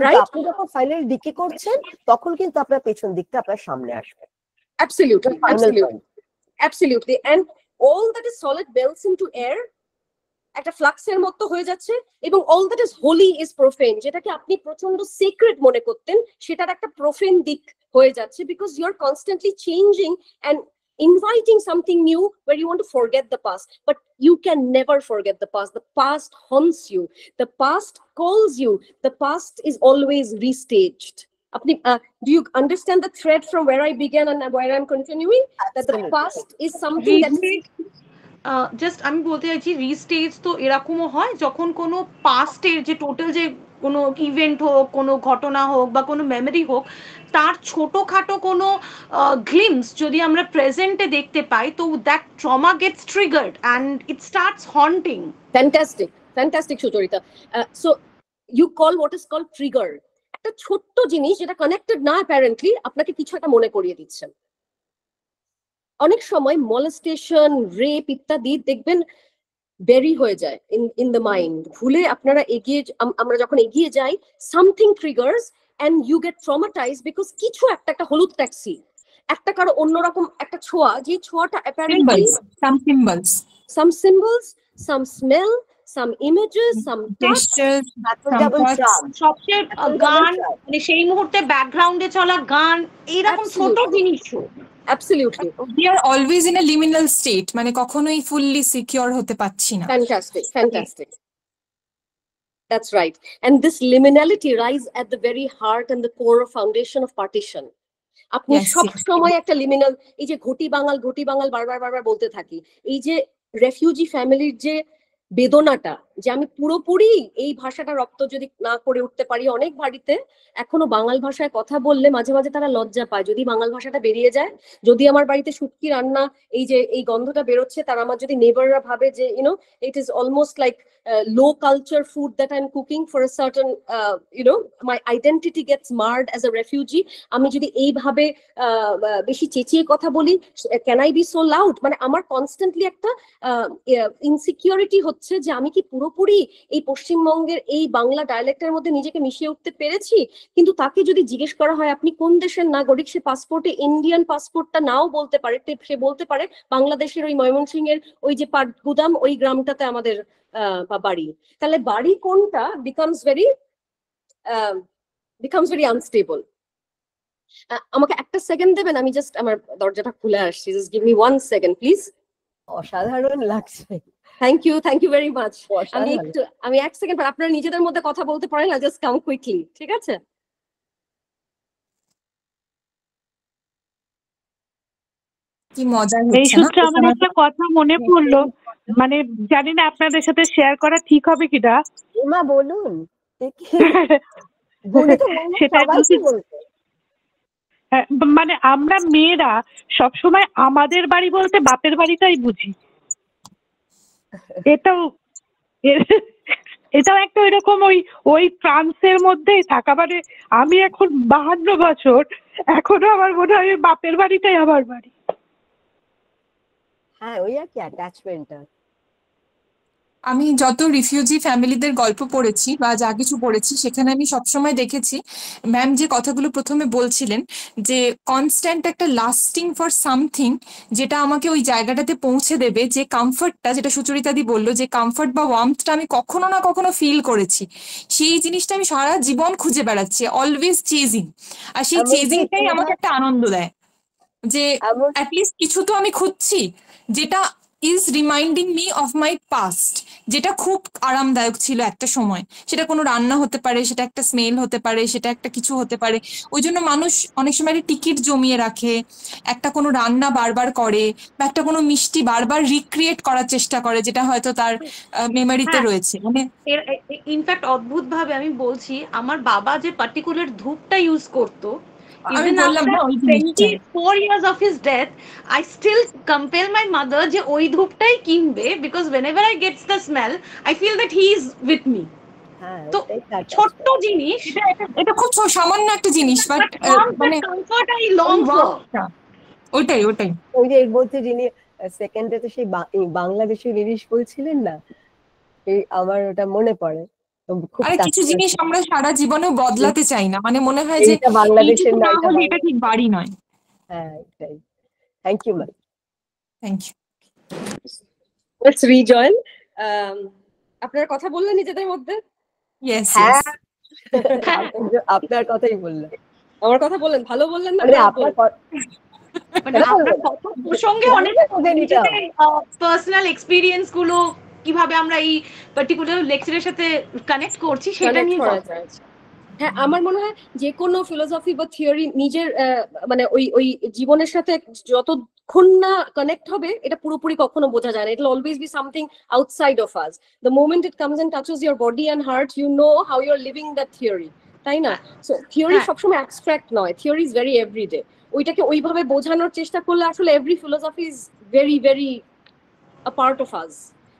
right? আপনি যখন ফাইনাল ডিকে করছেন তখন কিন্তু আপনার পেছন দিকটা আপনার সামনে আসবে। Absolutely, absolutely. And all that is solid melts into air, একটা ফ্লাক্সের মতো হয়ে যাচ্ছে, এবং all that is holy is profane, যেটাকে আপনি প্রচন্ড সিক্রেট মনে করতেন সেটার একটা প্রোফেন দিক হয়ে যাচ্ছে, because you're constantly changing and inviting something new where you want to forget the past, but you can never forget the past. The past haunts you, the past calls you, the past is always restaged. Do you understand the thread from where I began and where I'm continuing? That the past is something that just আমি বলতে চাইছি রিস্টেজ তো এরকমও হয় যখন কোনো পাস্টের যে total যে কোনো ইভেন্ট হোক, কোনো ঘটনা হোক বা কোনো মেমরি হোক, তার ছোটখাটো কোনো গ্লিমস যদি আমরা প্রেজেন্টে দেখতে পাই, তো that trauma gets triggered and it starts haunting. Fantastic Sucharita. So you call what is called trigger. একটা ছোট্ট জিনিস যেটা কানেক্টেড না অ্যাপারেন্টলি আপনাকে কিছু একটা মনে করিয়ে দিচ্ছেন। অনেক সময় মলেস্টেশন, রেপ ইত্যাদি দেখবেন বেরি হয়ে যায় ইন দ্য মাইন্ড, ভুলে আমরা যখন এগিয়ে যাই, something triggers and you get traumatised because কিছু একটা হলুদ ট্যাক্সি, একটা কারো অন্যরকম একটা ছোঁয়া, যে ছোঁয়াটা apparently some symbols, some smell, some images, some gestures, সবচেয়ে গান, মানে সেই মুহূর্তে ব্যাকগ্রাউন্ডে চলা গান, এইরকম ছোট জিনিসও। Absolutely. We are always in a liminal state, মানে কখনোই fully secure হতে পারছি না। Fantastic. That's right. And this liminality lies at the very heart and the core of foundation of partition. আপনি সব সময় একটা লিমিনাল, এই যে ঘটি বাঙাল বারবার বলতে থাকি, এই যে রেফিউজি ফ্যামিলির যে বেদনাটা, যে আমি পুরোপুরি এই ভাষাটা রপ্ত যদি না করে উঠতে পারি। অনেক বাড়িতে এখনো বাঙাল ভাষায় কথা বললে মাঝে মাঝে তারা লজ্জা পায়, যদি বাঙাল ভাষাটা বেরিয়ে যায়। যদি আমার বাড়িতে শুটকি রান্না এই যে এই গন্ধটা বেরোচ্ছে, তারা আমার যদি নেবাররা ভাবে যে it is almost like low culture food that I'm cooking for a certain my identity gets marred as a refugee. আমি যদি এইভাবে বেশি চেঁচিয়ে কথা বলি, can I be so loud, মানে আমার কনস্ট্যান্টলি একটা ইনসিকিউরিটি হচ্ছে যে আমি কি পুরোপুরি এই পশ্চিমবঙ্গের এই বাংলা ডায়ালেক্টের মধ্যে নিজেকে মিশিয়ে উঠতে পেরেছি। কিন্তু তাকে যদি জিজ্ঞেস করা হয় আপনি কোন দেশের নাগরিক, সে পাসপোর্টে ইন্ডিয়ান পাসপোর্টটা নাও বলতে পারে, সে বলতে পারে বাংলাদেশের ওই ময়মনসিংহের ওই যে পাটগুদাম ওই গ্রামটাতে আমাদের বাড়ি। তাহলে বাড়ি কোনটা becomes very unstable. আমাকে একটা সেকেন্ড দেবেন, আমি জাস্ট আমার দরজাটা খুলে আসছি, just give me 1 second please. অসাধারণ লাগছে। Thank you very much. আমি 1 সেকেন্ড পর আপনারা নিজেদের মধ্যে কথা বলতে পারেন, না জাস্ট কাম কুইকলি, ঠিক আছে? কি মজা এই হচ্ছে না? সূত্রে আমার একটা কথা মনে পড়লো, মানে জানি না আপনাদের সাথে শেয়ার করা ঠিক হবে কিনা। মা বলুন। বলে তো সেটা সবাইকে বলতে। হ্যাঁ, মানে আমরা মেয়েরা সবসময় আমাদের বাড়ি বলতে বাপের বাড়িটাই বুঝি। এটাও একটা এরকম ওই ফ্রান্সের মধ্যেই থাকা, মানে আমি এখন 52 বছর, এখনো আমার মনে হয় বাপের বাড়িটাই আমার বাড়ি। হ্যাঁ, ওই আর কি অ্যাটাচমেন্টটা। আমি যত রিফিউজি ফ্যামিলিদের গল্প পড়েছি বা যা কিছু পড়েছি, সেখানে আমি সবসময় দেখেছি ম্যাম যে কথাগুলো প্রথমে বলছিলেন, যে কনস্ট্যান্ট একটা লাস্টিং ফর সামথিং, যেটা আমাকে ওই জায়গাটাতে পৌঁছে দেবে, যে কমফর্টটা, যেটা সুচরিতাদি বললো, যে কমফর্ট বা ওয়ার্মথটা আমি কখনো না কখনো ফিল করেছি, সেই জিনিসটা আমি সারা জীবন খুঁজে বেড়াচ্ছি, অলওয়েজ চেজিং। আর সেই চেজিংটাই আমাকে একটা আনন্দ দেয়, যে অ্যাটলিস্ট কিছু তো আমি খুঁজছি যেটা is reminding me of my past, যেটা খুব আরামদায়ক ছিল একটা সময়। সেটা কোনো রান্না হতে পারে, সেটা একটা স্মেল হতে পারে, সেটা একটা কিছু হতে পারে। ওই জন্য মানুষ অনেক সময় টিকিট জমিয়ে রাখে, একটা কোনো রান্না বারবার করে, বা একটা কোনো মিষ্টি বারবার রিক্রিয়েট করার চেষ্টা করে, যেটা হয়তো তার মেমোরিতে রয়েছে। মানে ইনফ্যাক্ট অদ্ভুত ভাবে আমি বলছি, আমার বাবা যে পার্টিকুলার ধূপটা ইউজ করতো, আমি বললাম না, ওই 24 years of his death, I still compel my mother যে ওই ধূপটাই কিনবে, because whenever I get the smell, I feel that he is with me. তো ছোট্ট জিনিস, এটা খুব সামান্য একটা জিনিস, বাট মানে comfort I long for. ওইটাই ওই যে এর মধ্যে যিনি সেকেন্ডে তো সেই বাংলাদেশের ইলিশ বলছিলেন না, এই আমার ওটা মনে পড়ে। আরে কিছু জিনিস আমরা সারা জীবনেও বদলাতে চাই না, মানে মনে হয় যে বাংলাদেশের না, এটা ঠিক বাড়ি নয়। হ্যাঁ, এটাই। Thank you ma'am. Thank you. Let's rejoin. আপনারা কথা বললেন নিজেদের মধ্যে? ইয়েস, আপনার কথাই বললেন। আমার কথা বললেন, ভালো বললেন না? আপনার মানে আপনার কথা প্রসঙ্গে অনেক পার্সোনাল এক্সপেরিয়েন্স গুলো কিভাবে আমরা এই পার্টিকুলার লেকচারের সাথে কানেক্ট করছি সেটা নিয়ে। হ্যাঁ, আমার মনে হয় যে কোনো ফিলোসফি বা থিওরি নিজের মানে ওই জীবনের সাথে যতক্ষণ না কানেক্ট হবে, এটা পুরোপুরি কখনো বোঝা যায় না। It will always be something outside of us. The moment it comes and touches your body and heart, you know how you are living that theory, তাই না? সো থিওরি সবসময় অ্যাবস্ট্রাক্ট নয়, থিওরি ইজ ভেরি এভরিডে। ওইটাকে ওইভাবে বোঝানোর চেষ্টা করলে আসলে every philosophy is very very a part of us,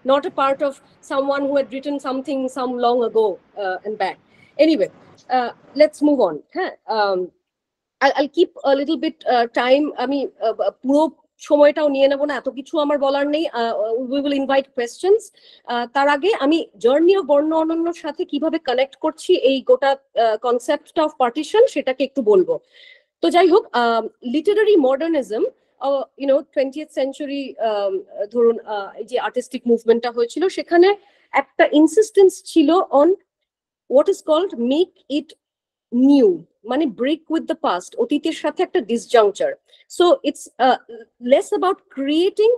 not a part of someone who had written something some long ago and back. Anyway, let's move on. I'll keep a little bit time. আমি পুরো সময়টাও নিয়ে নেব না, এত কিছু আমার বলার নেই। We will invite questions. তার আগে আমি জার্নি অফ বর্ণ অনন্যর সাথে কিভাবে কানেক্ট করছি এই গোটা কনসেপ্টটা অফ পার্টিশন, সেটাকে একটু বলবো। তো যাই হোক, লিটারারি মডার্নিজম, 20th সেঞ্চুরি ধরুন যে আর্টিস্টিক মুভমেন্টটা হয়েছিল, সেখানে একটা ইনসিস্টেন্স ছিল on what is called make it new, মানে break with the past, অতীতের সাথে একটা disjuncture. So it's less about creating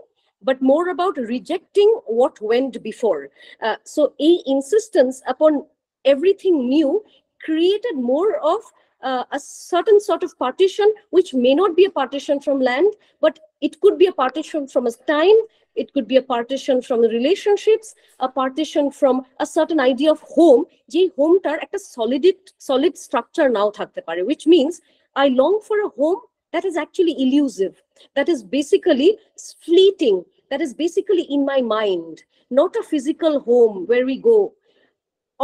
but more about rejecting what went before. So a insistence upon everything new created more of a certain sort of partition, which may not be a partition from land, but it could be a partition from a time, it could be a partition from the relationships, a partition from a certain idea of home, je home tar ekta solid structure now thakte pare, which means I long for a home that is actually elusive, that is basically fleeting, that is basically in my mind, not a physical home where we go.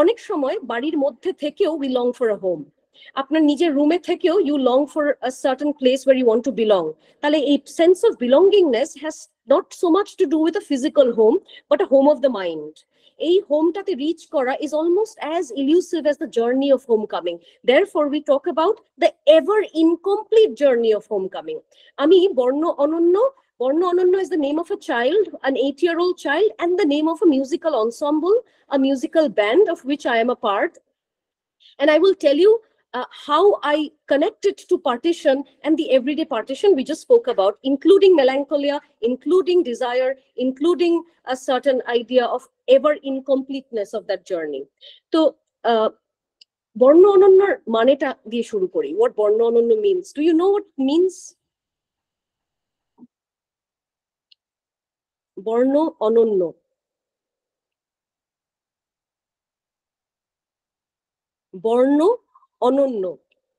অনেক সময় বাড়ির মধ্যে থেকেও we long for a home, আপনার নিজের রুমে থেকেও you long for a certain place where you want to belong. তাহলে এই sense of belongingness has not so much to do with a physical home but a home of the mind. এই হোমটাতে rich করা is almost as elusive as the journey of homecoming. Therefore we talk about the ever incomplete journey of homecoming. আমি বর্ণ অনন্য, Borno Ononno is the name of a child, an 8-year-old child, and the name of a musical ensemble, a musical band of which I am a part. And I will tell you how I connect it to partition and the everyday partition we just spoke about, including melancholia, including desire, including a certain idea of ever incompleteness of that journey. So, Borno Ononno maneta diye shuru kori. What Borno Ononno means? Do you know what it means? Borno Ononno. Borno অনন্য,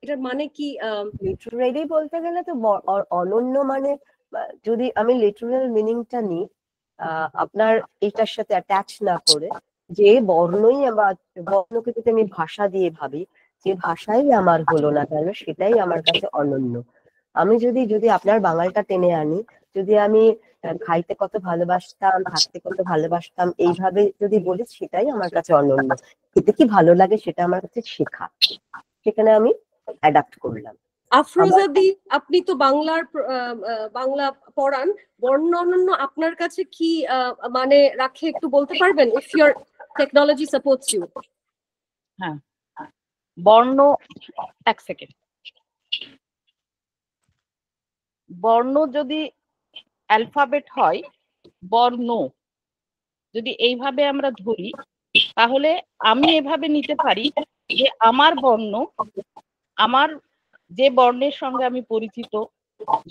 এটার মানে কি? Literally বলতে গেলে তো অনন্য মানে, যদি আমি লিটারাল মিনিংটা নিই, আপনার এটার সাথে অ্যাটাচ না করে, যে বর্ণই বর্ণকে যদি আমি ভাষা দিয়ে ভাবি, যে ভাষাই আমার হলো না কেন সেটাই আমার কাছে অনন্য। আমি যদি আপনার বাঙালটা টেনে আনি, যদি আমি খাইতে কত ভালোবাসতাম, থাকতে কত ভালোবাসতাম, এইভাবে যদি বলি সেটাই আমার কাছে অনন্য। খেতে কি ভালো লাগে সেটা আমার কাছে শেখা, সেখানে আমি অ্যাডাপ্ট করলাম। আফরোজাদি, আপনি তো বাংলা পড়ান, বর্ণ অনন্য আপনার কাছে কি মানে রাখে একটু বলতে পারবেন? If your technology supports you. হ্যাঁ, বর্ণ, এক সেকেন্ড। বর্ণ যদি অ্যালফাবেট হয়, বর্ণ যদি এইভাবে আমরা ধরি, তাহলে আমি এভাবে নিতে পারি যে আমার বর্ণ, আমার যে বর্ণের সঙ্গে আমি পরিচিত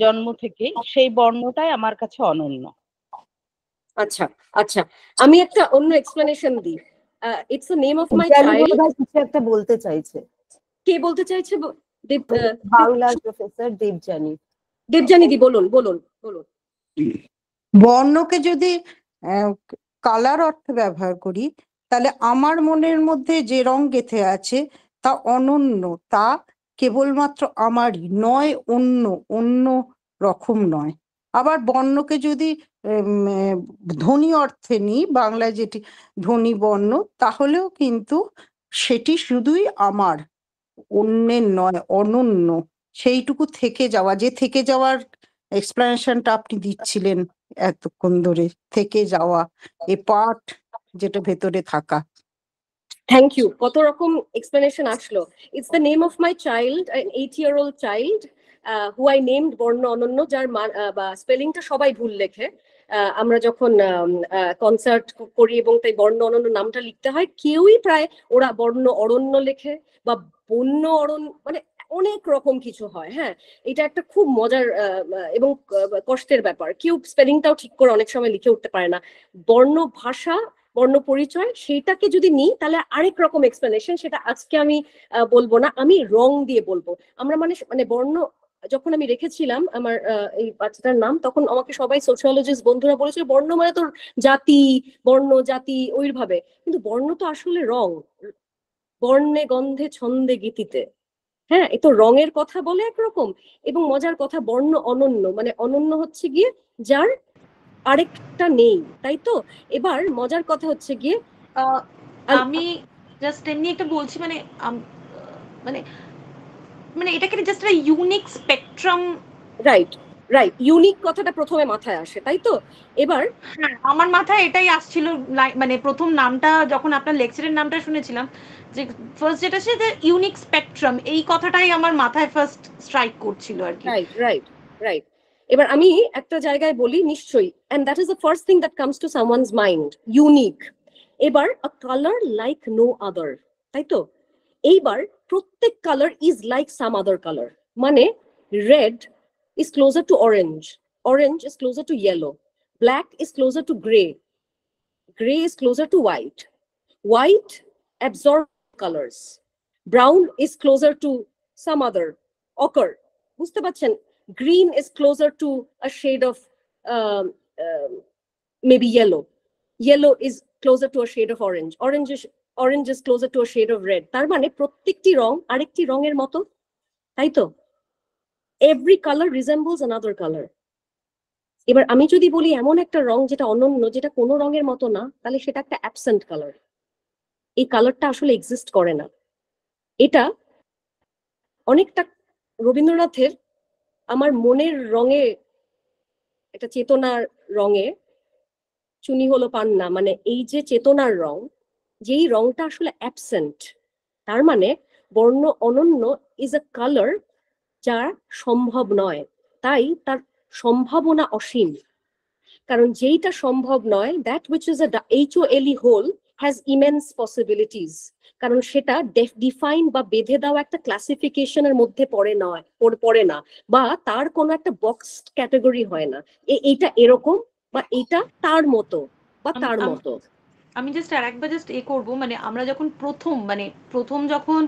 জন্ম থেকে, সেই বর্ণটাই আমার কাছে অনন্য। আচ্ছা আচ্ছা, আমি একটা অন্য এক্সপ্লেনেশন দিই। It's the name of my child. কিছু একটা বলতে চাইছে। কে বলতে চাইছে? বাংলার প্রফেসর দেবযানী। দেবযানী দি বলুন বলুন বলুন। বর্ণকে যদি কালার অর্থে ব্যবহার করি, তাহলে আমার মনের মধ্যে যে রং গেঁথে আছে তা অনন্য, তা কেবলমাত্র আমারই নয়, অন্য রকম নয়। আবার বর্ণকে যদি ধ্বনি অর্থে নিই, বাংলায় যেটি ধ্বনি বর্ণ, তাহলেও কিন্তু সেটি শুধুই আমার, অন্যের নয়, অনন্য। সেইটুকু থেকে যাওয়া, যে থেকে যাওয়ার এক্সপ্লেনেশনটা আপনি দিচ্ছিলেন এতক্ষণ ধরে, থেকে যাওয়া, এ পার্ট যেটা ভেতরে থাকা। Thank you. কত রকম এক্সপ্লেনেশন আসলো। It's the name of my child, an 8-year-old child who I named বর্ণ অনন্য, যার স্পেলিংটা সবাই ভুল লেখে। আমরা যখন কনসার্ট করি এবং তাই বর্ণ অনন্য নামটা লিখতে হয়, কেউই প্রায় ওরা বর্ণ অরণ্য লেখে বা বন্য অরণ্য, মানে অনেক রকম কিছু হয়। হ্যাঁ, এটা একটা খুব মজার এবং কষ্টের ব্যাপার। কেউ স্পেলিংটাও ঠিক করে অনেক সময় লিখে উঠতে পারে না। বর্ণ ভাষা, বর্ণ পরিচয়, সেইটাকে যদি নিই তাহলে আরেক রকম এক্সপ্লেনেশন, সেটা আজকে আমি বলবো না, আমি রং দিয়ে বলবো। আমরা মানে বর্ণ যখন আমি রেখেছিলাম আমার এই বাচ্চাটার নাম, তখন আমাকে সবাই সোশিওলজিস্ট বন্ধুরা বলেছিল বর্ণ মানে তোর জাতি, বর্ণ জাতি ওইভাবে, কিন্তু বর্ণ তো আসলে রং, বর্ণে গন্ধে ছন্দে গীতিতে। হ্যাঁ, এ তো রঙের কথা বলে একরকম। এবং মজার কথা, বর্ণ অনন্য মানে অনন্য হচ্ছে গিয়ে যার আরেকটা নেই, তাই তো? এবার মজার কথা হচ্ছে গিয়ে আমি জাস্ট এমনি একটা বলছি, মানে মানে মানে এটাকে জাস্ট একটা unique spectrum. Right right, unique কথাটা প্রথমে মাথায় আসে, তাই তো? এবার হ্যাঁ, আমার মাথায় এটাই আসছিল, মানে প্রথম নামটা যখন আপনার লেকচারের নামটা শুনেছিলাম, যে ফার্স্ট যেটা সে যে ইউনিক স্পেকট্রাম, এই কথাটাই আমার মাথায় ফার্স্ট স্ট্রাইক করছিল আর কি। Right right right. এবার আমি একটা জায়গায় বলি নিশ্চয়ই, and that is the first thing that comes to someone's mind, unique. এবার a color like no other, তাই তো? এইবার প্রত্যেক colour is like some other color, মানে red is closer to orange, orange is closer to yellow, Black is closer to gray. Gray is closer to white. White absorbs colors. Brown is closer to some other ochre. বুঝতে পারছেন? Green is closer to a shade of maybe yellow. Yellow is closer to a shade of orange. Orange is closer to a shade of red. তার মানে প্রত্যেকটি রং আরেকটি রঙের মতো, তাই তো? Every color resembles another color. এবার আমি যদি বলি এমন একটা রং যেটা অনন্য, যেটা কোনো রঙের মতো না, তাহলে সেটা একটা অ্যাবসেন্ট কালার। এই কালারটা আসলে এক্সিস্ট করে না। এটা অনেকটা রবীন্দ্রনাথের আমার মনের রঙে, একটা চেতনার রঙে চুনি হলো পান্না, মানে এই যে চেতনার রং, যেই রংটা আসলে অ্যাবসেন্ট, তার মানে বর্ণ অনন্য ইজ আ কালার যা সম্ভব নয়, তাই তার সম্ভাবনা অসীম। কারণ যেইটা সম্ভব নয়, that which is a HOLE hole has immense possibilities, কারণ সেটা ডিফাইন বা বেঁধে দেওয়া একটা ক্লাসিফিকেশনের মধ্যে পড়ে না, বা তার কোনো একটা বক্স ক্যাটাগরি হয় না, এইটা এরকম বা এইটা তার মতো বা তার মতো। আমি জাস্ট আর একবার জাস্ট করবো, মানে আমরা যখন প্রথম যখন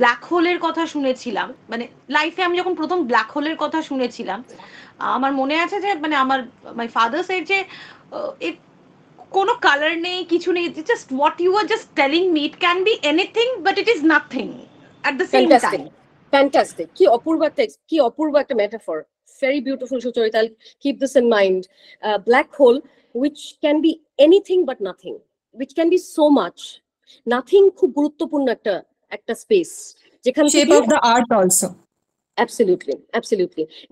ব্ল্যাক হোলের কথা শুনেছিলাম, মানে লাইফে আমি যখন প্রথম ব্ল্যাক হোলের কথা শুনেছিলাম, আমার মনে আছে যে মানে মাই ফাদার সেড যে কোনো কালার নেই, কিছু নেই, just what you are just telling me, it can be anything but it is nothing at the same time. Fantastic, কি অপূর্ব একটা metaphor, very beautiful, Sucharita. I'll keep this in mind. Black hole which can be anything but nothing, which can be so much. Nothing খুব গুরুত্বপূর্ণ একটা space, যেখান থেকে shape of the art also. Absolutely.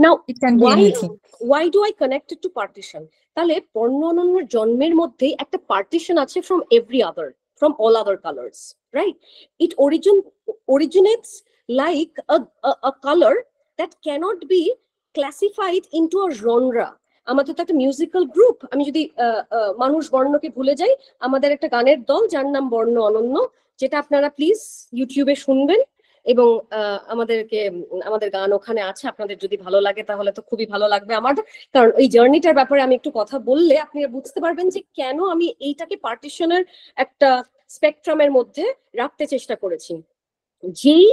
Now, it can be anything. Why do I connect it to partition? তাহলে বর্ণ অনন্যর জন্মের মধ্যে একটা partition আছে from all other colors, right? It originates like a color that cannot be classified into a genre. আমাদের তো একটা musical group, আমি যদি মানুষ বর্ণকে ভুলে যাই, আমাদের একটা গানের দল যার নাম বর্ণ অনন্য, যেটা আপনারা প্লিজ ইউটিউবে শুনবেন, এবং আমাদের গান ওখানে আছে, আপনাদের যদি ভালো লাগে তাহলে তো খুবই ভালো লাগবে আমার, কারণ ওই জার্নিটার ব্যাপারে আমি একটু কথা বললে আপনি বুঝতে পারবেন যে কেন আমি এইটাকে পার্টিশনের একটা স্পেকট্রামের মধ্যে রাখতে চেষ্টা করেছি। যেই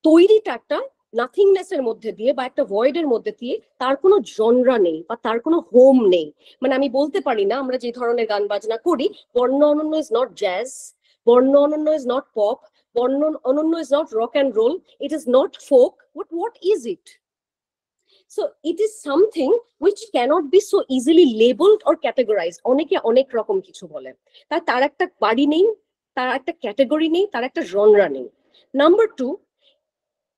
তৈরিটা একটা নাথিংনেস এর মধ্যে দিয়ে বা একটা ভয়েড এর মধ্যে দিয়ে, তার কোনো জনরা নেই বা তার কোনো হোম নেই, মানে আমি বলতে পারি না আমরা যে ধরনের গান বাজনা করি, বর্ণ অনন্য ইজ নট জ্যাজ, বর্ণ অনন্য ইজ নট পপ, বর্ণ অনন্য is not rock and roll, it is not folk, what is it? So it is something which cannot be so easily labeled or categorized. অনেকে অনেক রকম কিছু বলে, তার একটা বাড়ি নেই, তার একটা ক্যাটাগরি নেই, তার একটা জনরা নেই। নাম্বার 2,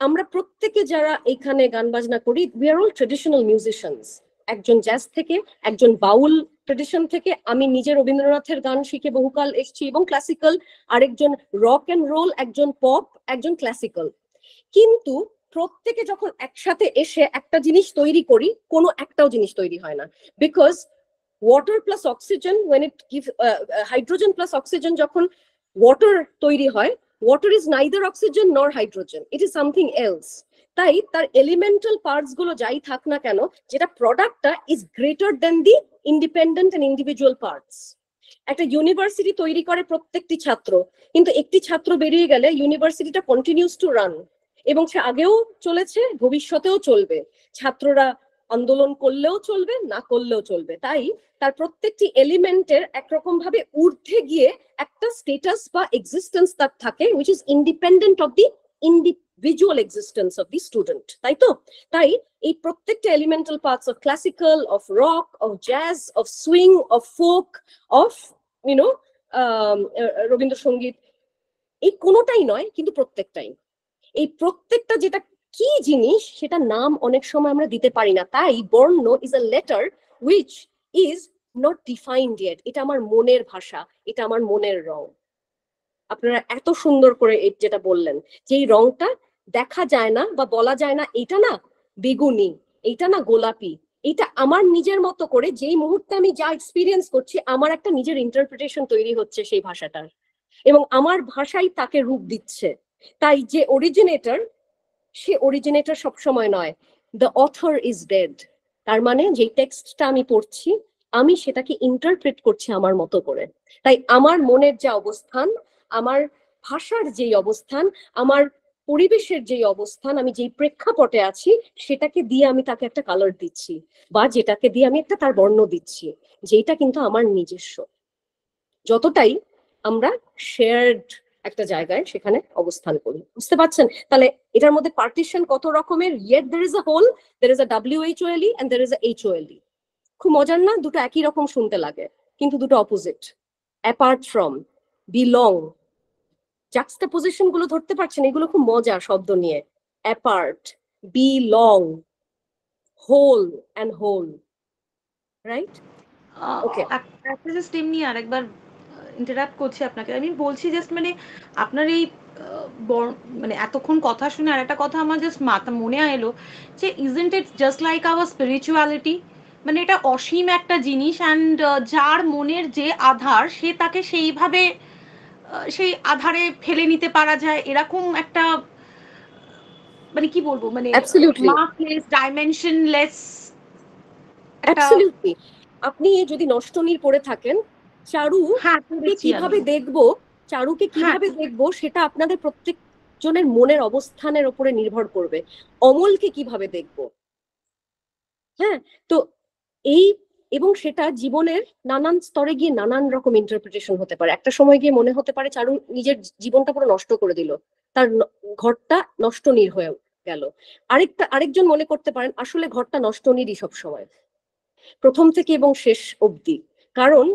আমরা প্রত্যেকে যারা এখানে গান বাজনা করি, we are all traditional musicians. একজন জ্যাজ থেকে, একজন বাউল ট্রেডিশন থেকে, আমি নিজে রবীন্দ্রনাথের গান শিখে বহুকাল এসেছি এবং ক্লাসিক্যাল, আরেকজন রক অ্যান্ড রোল, একজন পপ, একজন ক্লাসিক্যাল। কিন্তু প্রত্যেকে যখন একসাথে এসে একটা জিনিস তৈরি করি, কোনো একটাও জিনিস তৈরি হয় না, because water plus oxygen, when it gives hydrogen plus oxygen, যখন ওয়াটার তৈরি হয়, water is neither oxygen nor hydrogen, it is something else. তাই তার এলিমেন্টাল পার্টস গুলো যাই থাক না কেন, যেটা প্রোডাক্টটা is greater than the independent and individual parts. একটা ইউনিভার্সিটি তৈরি করে প্রত্যেকটি ছাত্র, কিন্তু একটি ছাত্র বেরিয়ে গেলে ইউনিভার্সিটিটা কন্টিনিউস টু রান, এবং সে আগেও চলেছে, ভবিষ্যতেও চলবে। ছাত্ররা আন্দোলন করলেও চলবে, না করলেও চলবে। তাই তার প্রত্যেকটি এলিমেন্টের একরকম ভাবে ঊর্ধ্বে গিয়ে একটা স্টেটাস বা এক্সিস্টেন্স তার থাকে, which is independent of the individual existence of the student, তাই তো? তাই এই প্রত্যেকটা elemental parts of classical, of rock, of jazz, of swing, of folk, of Rabindrasangeet, এই কোনোটাই নয়, কিন্তু প্রত্যেকটাই। এই প্রত্যেকটা যেটা কি জিনিস, সেটা নাম অনেক সময় আমরা দিতে পারি না। তাই বর্ণ is a letter which is not defined yet. এটা আমার মনের ভাষা, এটা আমার মনের রং। আপনারা এত সুন্দর করে যেটা বললেন, যে এই রংটা দেখা যায় না বা বলা যায় না এটা না বেগুনি, এইটা না গোলাপি, এটা আমার নিজের মতো করে যেই মুহূর্তে আমি যা এক্সপিরিয়েন্স করছি, আমার একটা নিজের ইন্টারপ্রিটেশন তৈরি হচ্ছে সেই ভাষাটার, এবং আমার ভাষাই তাকে রূপ দিচ্ছে। তাই যে অরিজিনেটর, সে অরিজিনেটর সবসময় নয়, দ্য অথর ইজ ডেড। তার মানে যেই টেক্সটটা আমি পড়ছি আমি সেটাকে ইন্টারপ্রেট করছি আমার মতো করে। তাই আমার মনের যে অবস্থান, আমার ভাষার যেই অবস্থান, আমার পরিবেশের যেই অবস্থান, আমি যেই প্রেক্ষাপটে আছি সেটাকে দিয়ে আমি তাকে একটা কালার দিচ্ছি, বা যেটাকে দিয়ে আমি একটা তার বর্ণ দিচ্ছি, যেটা কিন্তু আমার নিজস্ব। যতটাই আমরা শেয়ার্ড একটা জায়গায় সেখানে অবস্থান করি, বুঝতে পারছেন? তাহলে এটার মধ্যে পার্টিশন কত রকমের, yet there is a whole, there is a WHOLE and there is a HOLE। খুব মজার না? দুটো একই রকম শুনতে লাগে কিন্তু দুটো opposite. Apart from, belong, juxtaposition গুলো ধরতে পারছেন? এগুলো খুব মজা শব্দ নিয়ে। Apart, belong, whole and whole, right? Okay, একটা জাস্ট এমনি আরেকবার ইন্টারাপ্ট করছি আপনাকে। আমি বলছি জাস্ট মানে আপনার এই মানে এতক্ষণ কথা শুনে আর একটা কথা আমার জাস্ট মনে এলো যে isn't it just like our spirituality? মানে এটা অসীম একটা জিনিস, অ্যান্ড যার মনের যে আধার সে তাকে সেইভাবে সেই আধারে ফেলে নিতে পারা যায়, এরকম একটা মানে কি বলবো, মানে মার্কলেস, ডাইমেনশনলেস। অ্যাবসলিউটলি। আপনি যদি নষ্টনীর পড়ে থাকেন, চারুকে কিভাবে দেখবো, চারুকে কিভাবে দেখবো সেটা আপনাদের প্রত্যেক জনের মনের অবস্থানের উপরে নির্ভর করবে। অমলকে কিভাবে দেখবো, হ্যাঁ, তো এই এবং সেটা জীবনের নানান স্তরে গিয়ে নানান রকম ইন্টারপ্রিটেশন হতে পারে। একটা সময় গিয়ে মনে হতে পারে চারু নিজের জীবনটা পুরো নষ্ট করে দিল, তার ঘরটা নষ্টনীর হয়ে গেল। আরেকজন মনে করতে পারেন আসলে ঘরটা নষ্টনীরই সব সময়, প্রথম থেকে এবং শেষ অবধি। কারণ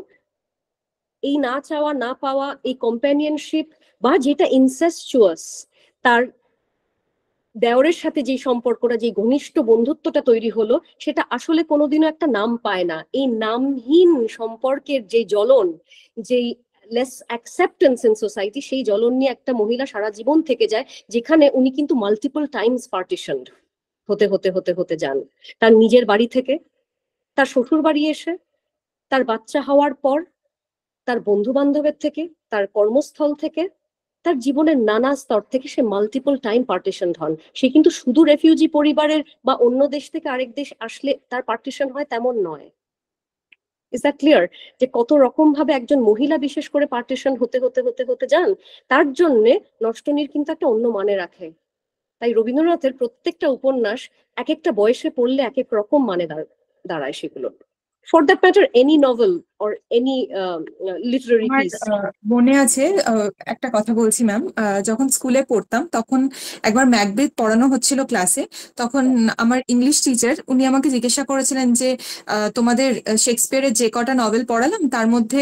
এই না চাওয়া না পাওয়া, এই কম্প্যানিয়নশিপ বা যেটা ইনসেস্চুয়াস, তার দেওরের সাথে যে সম্পর্কটা, যে ঘনিষ্ঠ বন্ধুত্বটা তৈরি হলো, সেটা আসলে কোনোদিনও একটা নাম পায় না। এই নামহীন সম্পর্কের যে জ্বলন, যেই লেস অ্যাকসেপ্টেন্স ইন সোসাইটি, সেই জ্বলন নিয়ে একটা মহিলা সারা জীবন থেকে যায়, যেখানে উনি কিন্তু মাল্টিপল টাইমস পার্টিশনড হতে হতে হতে হতে যান। তার নিজের বাড়ি থেকে, তার শ্বশুর বাড়ি এসে, তার বাচ্চা হওয়ার পর, তার বন্ধু বান্ধবের থেকে, তার কর্মস্থল থেকে, তার জীবনের নানা স্তর থেকে সে মাল্টিপল টাইম পার্টিশন হন। সে কিন্তু শুধু রেফিউজি পরিবারের বা অন্য দেশ থেকে আরেক দেশ আসলে তার পার্টিশন হয় তেমন নয়। Is that clear? যে কত রকম ভাবে একজন মহিলা বিশেষ করে পার্টিশন হতে হতে হতে হতে যান, তার জন্য নষ্টনীর কিন্তু একটা অন্য মানে রাখে। তাই রবীন্দ্রনাথের প্রত্যেকটা উপন্যাস এক একটা বয়সে পড়লে এক এক রকম মানে দাঁড়ায় সেগুলো। For that matter, any novel or any literary piece. মনে আছে একটা কথা বলছি ম্যাম, যখন স্কুলে পড়তাম তখন একবার ম্যাকবেথ পড়ানো হচ্ছিল ক্লাসে, তখন আমার ইংলিশ টিচার উনি আমাকে জিজ্ঞাসা করেছিলেন যে তোমাদের শেক্সপিয়ারের যে কটা নভেল পড়ালাম তার মধ্যে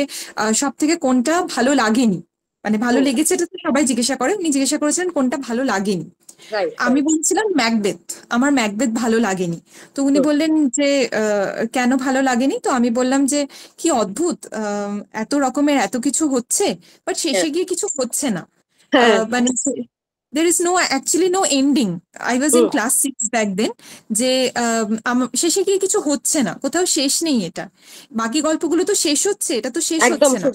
সব থেকে কোনটা ভালো লাগেনি, মানে ভালো লেগেছে এটা তো সবাই জিজ্ঞাসা করে, উনি জিজ্ঞাসা করেছিলেন কোনটা ভালো লাগেনি। আমি বলছিলাম ম্যাকবেথ, আমার ম্যাকবেথ ভালো লাগেনি। তো উনি বললেন যে কেন ভালো লাগেনি? তো আমি বললাম যে কি অদ্ভুত, এত রকমের এত কিছু হচ্ছে বাট শেষে গিয়ে কিছু হচ্ছে না, মানে there is actually no ending. I was in class 6 back then, যে শেষে গিয়ে কিছু হচ্ছে না, কোথাও শেষ নেই। এটা বাকি গল্পগুলো তো শেষ হচ্ছে, এটা তো শেষ হচ্ছে না।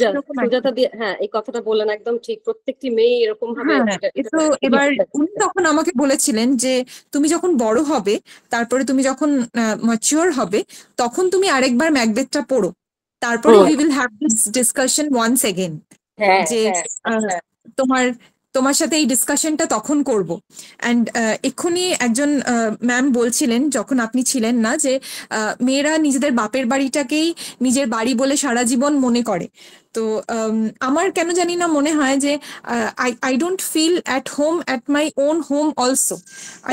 সুজাতা দিয়ে, হ্যাঁ, এই কথাটা বললেন একদম ঠিক। প্রত্যেকটি মেয়ে এরকম ভাবে। তো এবার উনি তখন আমাকে বলেছিলেন যে তুমি যখন বড় হবে, তারপরে তুমি যখন ম্যাচিওর হবে, তখন তুমি আরেকবার ম্যাকবেথটা পড়ো, তারপরে we will have this discussion once again, যে তোমার সাথে এই ডিসকাশনটা তখন করব। অ্যান্ড এক্ষুনি একজন ম্যাম বলছিলেন যখন আপনি ছিলেন না, যে মেয়েরা নিজেদের বাপের বাড়িটাকেই নিজের বাড়ি বলে সারা জীবন মনে করে। তো আমার কেন জানি না মনে হয় যে I don't feel at home at my own home also.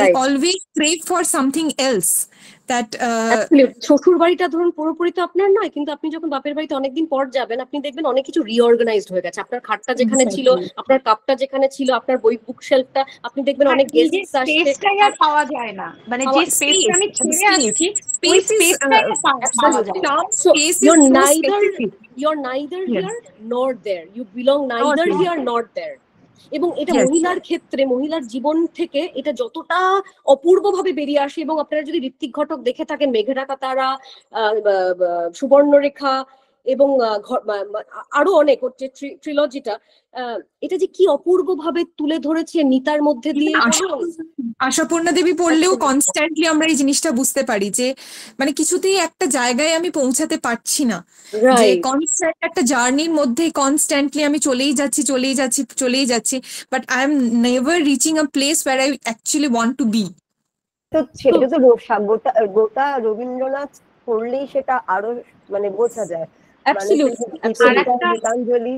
I always crave for something else. শ্বশুর বাড়িটা ধরুন পুরোপুরি তো আপনার নয়, কিন্তু আপনি যখন বাপের বাড়িতে অনেকদিন পর যাবেন, আপনি দেখবেন অনেক কিছু রিঅর্গানাইজড হয়ে গেছে। আপনার খাটটা যেখানে ছিল, আপনার কাপটা যেখানে ছিল, আপনার বই বুক শেলফটা, আপনি দেখবেন অনেক গেস্টস আসছে, স্পেসটাই আর পাওয়া যায় না। মানে যে স্পেসটা আমি ছেড়ে আসছি, ওই স্পেসটাই পাওয়া যায় না। You're neither here nor there. You belong neither here nor there. এবং এটা মহিলার ক্ষেত্রে, মহিলার জীবন থেকে এটা যতটা অপূর্বভাবে বেরিয়ে আসে। এবং আপনারা যদি ঋত্বিক ঘটক দেখে থাকেন, মেঘে ঢাকা তারা, সুবর্ণরেখা, এবং আরো অনেক ওর যে ট্রিলজিটা, এটা যে কি অপূর্ব ভাবে তুলে ধরেছে নিতার মধ্যে দিয়ে। আশাপূর্ণা দেবী পড়লেও কনস্ট্যান্টলি আমরা এই জিনিসটা বুঝতে পারি যে মানে কিছুতেই একটা জায়গায় আমি পৌঁছাতে পারছি না, যে কনস্ট্যান্ট একটা জার্নির মধ্যে কনস্ট্যান্টলি আমি চলেই যাচ্ছি, but I am never reaching a place where I actually want to be. তো সেটা তো গোটা রবীন্দ্রনাথ পড়লেই সেটা আরো মানে বোঝা যায়। গীতাঞ্জলি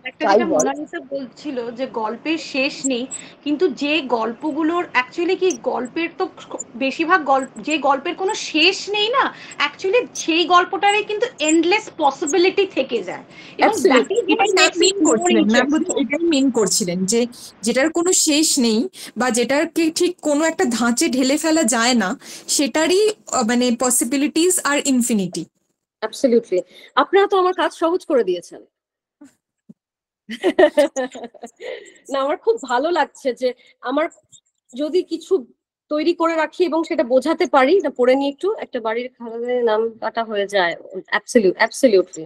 একটা যেটা মোনালিসা বলছিল যে গল্পের শেষ নেই, কিন্তু যে গল্পগুলোর অ্যাকচুয়ালি কি গল্পের তো বেশিরভাগ যে গল্পের কোনো শেষ নেই না, অ্যাকচুয়ালি সেই গল্পটারই কিন্তু এন্ডলেস পসিবিলিটি থেকে যায়। এবং এটাই মেন করছিলেন যে যেটার কোনো শেষ নেই বা যেটাকে ঠিক কোনো একটা ধাঁচে ঢেলে ফেলা যায় না, সেটারই মানে পসিবিলিটিস আর ইনফিনিটি। অ্যাবসলিউটলি। আপনারা তো আমার কাজ সহজ করে দিয়েছেন। না, আমার খুব ভালো লাগছে যে আমার যদি কিছু তৈরি করে রাখি এবং সেটা বোঝাতে পারি, না পড়ে নিয়ে একটু একটা বাড়ির খালের নাম কাটা হয়ে যায়। অ্যাবসলিউটলি।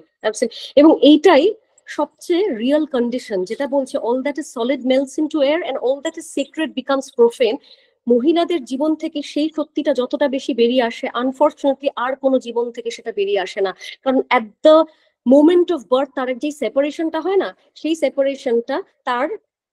এবং এইটাই সবচেয়ে রিয়েল কন্ডিশন, যেটা বলছে all that is solid melts into air and all that is secret becomes profane. মহিলাদের জীবন থেকে সেই সত্যিটা যতটা বেশি বেরিয়ে আসে, আনফরচুনেটলি আর কোনো জীবন থেকে সেটা বেরিয়ে আসে না। কারণ at the moment of birth তার যে সেপারেশনটা হয় না, সেই সেপারেশনটা তার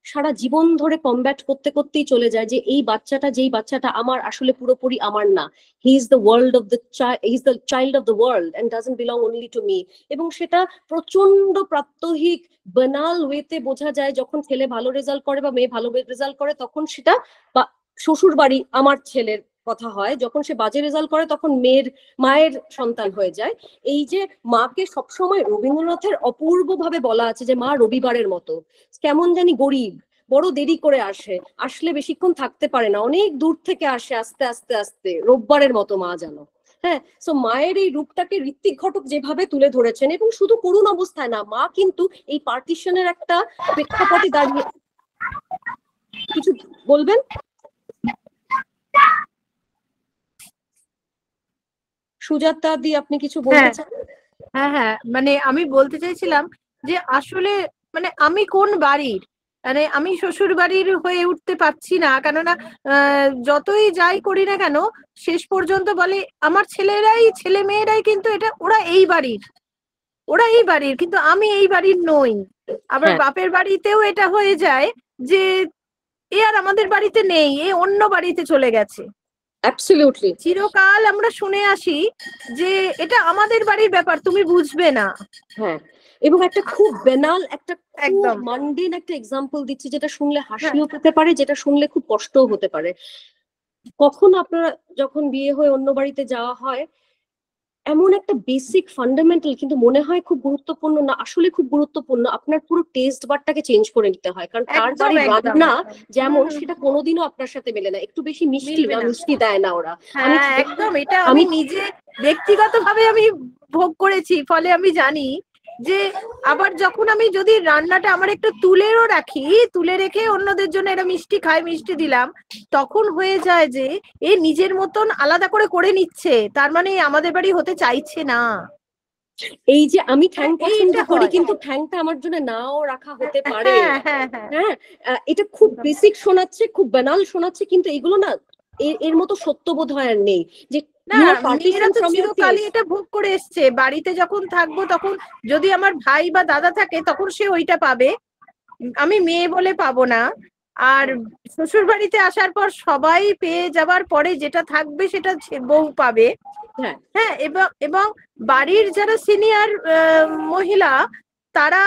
সারা জীবন ধরে কমব্যাট করতে করতেই চলে যায় যে এই বাচ্চাটা, যেই বাচ্চাটা আমার, আসলে পুরোপুরি আমার না। He is the world of the he is the child of the world and doesn't belong only to me. এবং সেটা প্রচন্ড প্রাত্যহিক বানাল ওয়েতে বোঝা যায় যখন ছেলে ভালো রেজাল্ট করে বা মেয়ে ভালো রেজাল্ট করে, তখন সেটা শ্বশুর বাড়ি আমার ছেলের কথা হয়, যখন সে বাজে রেজাল্ট করে তখন মায়ের সন্তান হয়ে যায়। এই যে মাকে সবসময় রবীন্দ্রনাথের অপূর্ব ভাবে বলা আছে যে মা রবিবারের মতো, কেমন জানি গরিব, বড় দেরি করে আসলে বেশিক্ষণ থাকতে পারে না, অনেক দূর থেকে আসে, আস্তে আস্তে আস্তে রোববারের মতো মা জানো। হ্যাঁ, সো মায়ের এই রূপটাকে ঋত্বিক ঘটক যেভাবে তুলে ধরেছেন, এবং শুধু করুণ অবস্থায় না, মা কিন্তু এই পার্টিশনের একটা প্রেক্ষাপটে দাঁড়িয়ে। কিছু বলবেন? সুজাতা দি, আপনি কিছু বলতে চান? হ্যাঁ, মানে আমি বলতে চাইছিলাম যে আসলে মানে আমি কোন বাড়ির, মানে আমি শ্বশুর বাড়ির হয়ে উঠতে পারছি না, কেননা যতই যাই করি না কেন শেষ পর্যন্ত বলে আমার ছেলে মেয়েরাই কিন্তু এটা ওরা এই বাড়ির, কিন্তু আমি এই বাড়ির নই। আবার বাপের বাড়িতেও এটা হয়ে যায় যে এ আর আমাদের বাড়িতে নেই, এ অন্য বাড়িতে চলে গেছে। অ্যাবসলিউটলি। চিরকাল আমরা শুনে আসি যে এটা আমাদের বাড়ির ব্যাপার, তুমি বুঝবে না। হ্যাঁ, এবং একটা খুব বেনাল, একটা একদম মান্ডিন একটা এক্সাম্পল দিচ্ছি, যেটা শুনলে হাসিও পেতে পারে, যেটা শুনলে খুব কষ্টও হতে পারে। কখন আপনারা যখন বিয়ে হয়ে অন্য বাড়িতে যাওয়া হয়, এমন একটা বেসিক ফান্ডামেন্টাল কিন্তু মনে হয় খুব গুরুত্বপূর্ণ না, আসলে খুব গুরুত্বপূর্ণ, আপনার পুরো টেস্ট বারটাকে চেঞ্জ করে নিতে হয়। কারণ তার বাড়ির রান্না যেমন, সেটা কোনোদিনও আপনার সাথে মেলে না। একটু বেশি মিষ্টি দেয় না ওরা। একদম, এটা আমি নিজে ব্যক্তিগতভাবে আমি ভোগ করেছি, ফলে আমি জানি যে আবার যখন আমি যদি রান্নাটা আমার একটু তুলে রেখে অন্যদের জন্য এটা মিষ্টি দিলাম, তখন হয়ে যায় যে এ নিজের মতন আলাদা করে নিচ্ছে, তার মানে আমাদের বাড়ি হতে চাইছে না। এই যে আমি ঠ্যাং পছন্দ করি, কিন্তু ঠ্যাংটা আমার জন্য নাও রাখা হতে পারে। হ্যাঁ, এটা খুব বেসিক শোনাচ্ছে, খুব বানাল শোনাচ্ছে, কিন্তু এগুলো না এর মতো সত্যবোধ হয় আর নেই। যে চিরকালই এটা ভোগ করে এসছে, বাড়িতে যখন থাকবো তখন যদি আমার ভাই বা দাদা থাকে তখন সে ওইটা পাবে, আমি মেয়ে বলে পাবো না। আর শ্বশুর বাড়িতে আসার পর সবাই পেয়ে যাবার পরে যেটা থাকবে সেটা বউ পাবে। হ্যাঁ, এবং বাড়ির যারা সিনিয়র মহিলা, তারা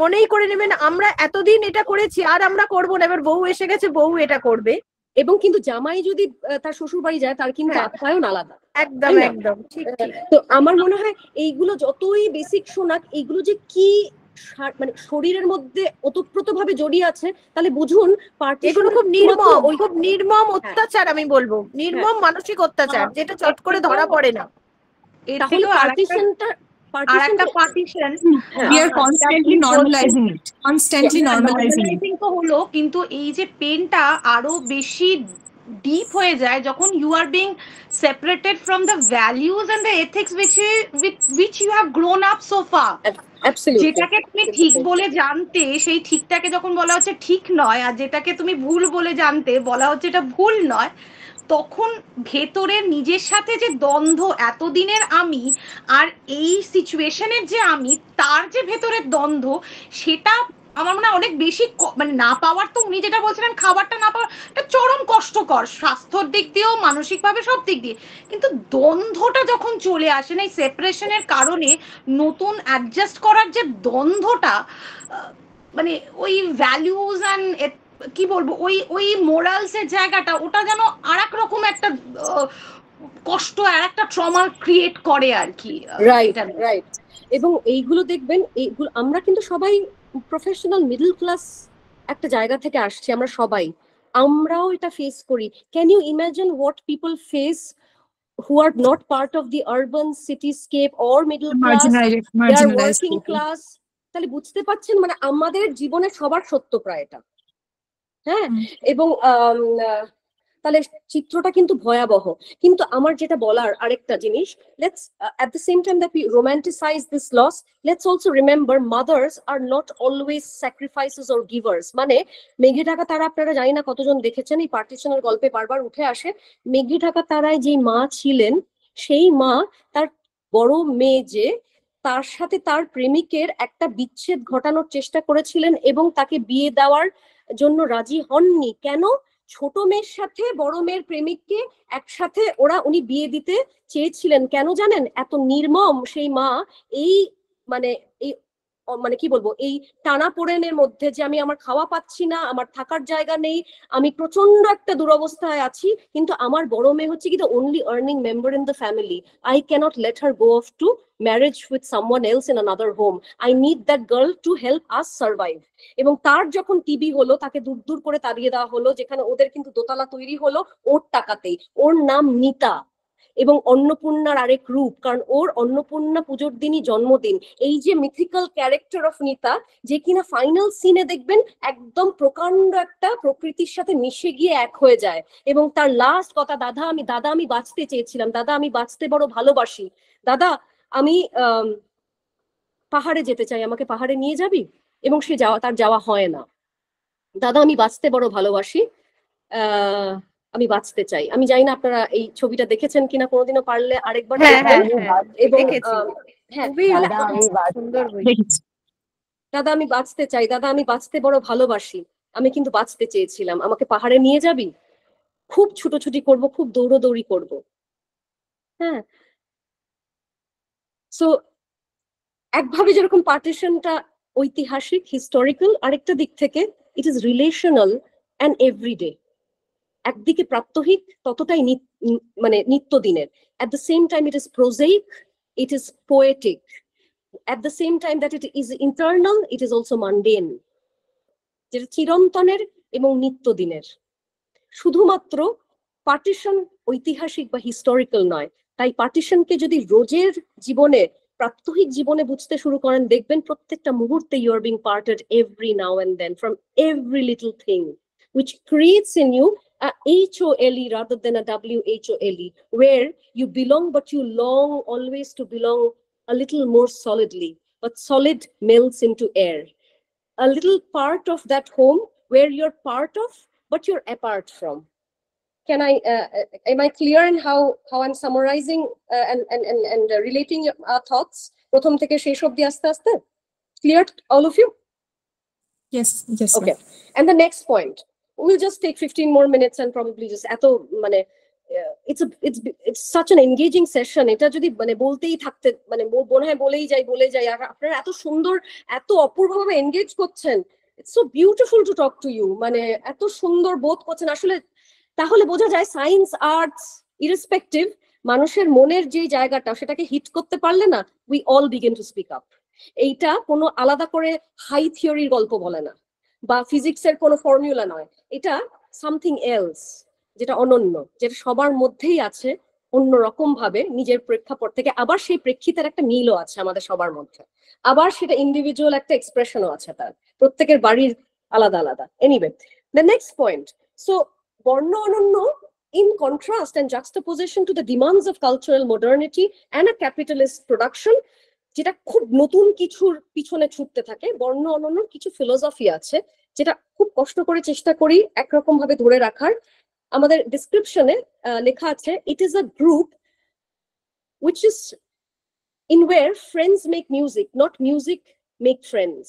মনেই করে নেবেন আমরা এতদিন এটা করেছি আর আমরা করবো না, এবার বউ এসে গেছে, বউ এটা করবে। এবং কিন্তু জামাই যদি তার শ্বশুর বাড়ি যায়, তার কিন্তু আপ্যায়ন আলাদা। একদম ঠিক। তো আমার মনে হয় এইগুলো যতই বেসিক শোনাক, এইগুলো যে কি মানে শরীরের মধ্যে ওতপ্রোত ভাবে জড়িয়ে আছে, তাহলে বুঝুন এগুলো খুব নির্মম অত্যাচার, আমি বলবো নির্মম মানসিক অত্যাচার, যেটা চট করে ধরা পড়ে না। তাহলে পার্টিশনটা তো হলো, কিন্তু এই যে পেনটা আরো বেশি ডিপ হয়ে যায় যখন you are being separated from the values and the ethics which you have grown up so far. যেটাকে তুমি ঠিক বলে জানতে, সেই ঠিকটাকে যখন বলা হচ্ছে ঠিক নয়, আর যেটাকে তুমি ভুল বলে জানতে বলা হচ্ছে এটা ভুল নয়, তখন ভেতরের নিজের সাথে যে দ্বন্দ্ব, এতদিনের আমি আর এই সিচুয়েশনের যে আমি, তার যে ভেতরের দ্বন্দ্ব, সেটা আমার মনে হয় অনেক বেশি মানে না পাওয়ার, তো উনি যেটা বলছিলেন খাবারটা না পাওয়ার, এটা চরম কষ্টকর স্বাস্থ্যর দিক দিয়েও, মানসিকভাবে, সব দিক দিয়ে। কিন্তু দ্বন্দ্বটা যখন চলে আসে না, এই সেপারেশনের কারণে নতুন অ্যাডজাস্ট করার যে দ্বন্দ্বটা, মানে ওই ভ্যালুজ অ্যান্ড কি বলবো, ওই মোরালস এর জায়গাটা, ওটা যেন আর এক রকম একটা কষ্ট, আর একটা ট্রমা ক্রিয়েট করে আর কি। Right right. এবং এইগুলো দেখবেন, এইগুলো আমরা কিন্তু সবাই প্রফেশনাল মিডল ক্লাস একটা জায়গা থেকে আসছি, আমরা সবাই, আমরাও এটা ফেস করি। Can you imagine what people face who are not part of the urban cityscape or middle class, they are working class? তাহলে বুঝতে পারছেন, মানে আমাদের জীবনে সবার সত্য প্রায় এটা, হ্যাঁ। এবং তাহলে চিত্রটা কিন্তু ভয়াবহ। কিন্তু আমার যেটা বলার আরেকটা জিনিস, let's at the same time that we romanticize this loss, let's also remember mothers are not always sacrifices or givers. মানে মেঘে ঢাকা তারা, আপনারা জানি না কতজন দেখেছেন, এই পার্টিশনের গল্পে বারবার উঠে আসে, মেঘে ঢাকা তারায় যে মা ছিলেন, সেই মা তার বড় মেয়ে যে, তার সাথে তার প্রেমিকের একটা বিচ্ছেদ ঘটানোর চেষ্টা করেছিলেন এবং তাকে বিয়ে দেওয়ার জন্য রাজি হননি। কেন? ছোট মেয়ের সাথে বড় মেয়ের প্রেমিককে একসাথে উনি বিয়ে দিতে চেয়েছিলেন। কেন জানেন? এত নির্মম সেই মা, এই মানে কি বলবো, এই টানাপোড়েনের মধ্যে যে আমি আমার খাওয়া পাচ্ছি না, আমার থাকার জায়গা নেই, আমি প্রচন্ড একটা দুরবস্থায় আছি, কিন্তু আমার বড় মেয়ে হচ্ছে কি the only earning member in the family, I can't let her go off to marriage with someone else in another home, I need that girl to help us survive. এবং তার যখন টিবি হলো, তাকে দূর দূর করে তাড়িয়ে দেওয়া হলো, যেখানে ওদের কিন্তু দোতলা তৈরি হলো ওর টাকাতেই। ওর নাম নিতা, এবং অন্নপূর্ণার আরেক রূপ, কারণ ওর অন্নপূর্ণা পুজোর দিনই জন্মদিন। এই যে মিথিক্যাল ক্যারেক্টার অফ নিতা, যে কিনা ফাইনাল সিনে দেখবেন একদম প্রকাণ্ড একটা প্রকৃতির সাথে মিশে গিয়ে এক হয়ে যায়, এবং তার লাস্ট কথা, দাদা আমি বাঁচতে চেয়েছিলাম, দাদা আমি বাঁচতে বড় ভালোবাসি, দাদা আমি পাহাড়ে যেতে চাই, আমাকে পাহাড়ে নিয়ে যাবি? এবং তার যাওয়া হয় না। দাদা আমি বাঁচতে বড় ভালোবাসি, আমি বাঁচতে চাই। আমি জানি না আপনারা এই ছবিটা দেখেছেন কিনা কোনোদিনও, পারলে আরেকবার দাদা আমি বাঁচতে চাই, দাদা আমি বাঁচতে বড় ভালোবাসি, আমি কিন্তু বাঁচতে চেয়েছিলাম, আমাকে পাহাড়ে নিয়ে যাবি? খুব ছুটোছুটি করব, খুব দৌড়োদৌড়ি করব। হ্যাঁ, সো একভাবে যেরকম পার্টিশনটা ঐতিহাসিক, হিস্টোরিক্যাল, আরেকটা দিক থেকে it is relational and everyday. একদিকে প্রাত্যহিক, ততটাই মানে নিত্যদিনের। At the same time it is prosaic, it is poetic. At the same time that it is internal, it is also mundane. যেটা চিরন্তনের এবং নিত্যদিনের। শুধুমাত্র পার্টিশন ঐতিহাসিক বা হিস্টোরিক্যাল নয়। তাই পার্টিশনকে যদি রোজের জীবনে, প্রাত্যহিক জীবনে বুঝতে শুরু করেন, দেখবেন প্রত্যেকটা মুহূর্তে you are being parted every now and then from every little thing, which creates in you a HOLE rather than a WHOLE, where you belong but you long always to belong a little more solidly, but solid melts into air. A little part of that home where you're part of but you're apart from. Can I am I clear in how I'm summarizing and relating thoughts প্রথম থেকে শেষ অবধি আস্তে আস্তে? Clear all of you? Yes. Okay. And the next point, we'll just take 15 more minutes and probably just এত মানে it's such an engaging session. এটা যদি মানে বলতেই থাকতে মানে মনে হয় বলেই যাই, আর আপনারা এত সুন্দর, এত অপূর্বভাবে এনগেজ করছেন, it's so beautiful to talk to you, মানে এত সুন্দর বোধ করছেন আসলে। তাহলে বোঝা যায় সায়েন্স, আর্টস, ইরেসপেক্টিভ, মানুষের মনের যে জায়গাটা, সেটাকে হিট করতে পারলে না, we all begin to speak up. এইটা কোনো আলাদা করে হাই থিওরির গল্প বলে না, বা ফিজিক্সের কোনো ফর্মুলা নয়, এটা সামথিং এলস, যেটা অনন্য, যেটা সবার মধ্যেই আছে অন্যরকম ভাবে নিজের প্রেক্ষাপট থেকে। আবার সেই প্রেক্ষিতের একটা মিলও আছে আমাদের সবার মধ্যে, আবার সেটা ইন্ডিভিজুয়াল একটা এক্সপ্রেশনও আছে, তার প্রত্যেকের বাড়ির আলাদা আলাদা। Anyway, the next point, so বর্ণ অনন্য in contrast and juxtaposition to the demands of cultural modernity and a capitalist production, যেটা খুব নতুন কিছুর পিছনে ছুটতে থাকে, বর্ণ অনন্য কিছু ফিলোসফি আছে যেটা খুব কষ্ট করে চেষ্টা করি একরকম ভাবে ধরে রাখার। আমাদের ডেসক্রিপশনে লেখা আছে, it is a group which is in where friends make music, not music make friends.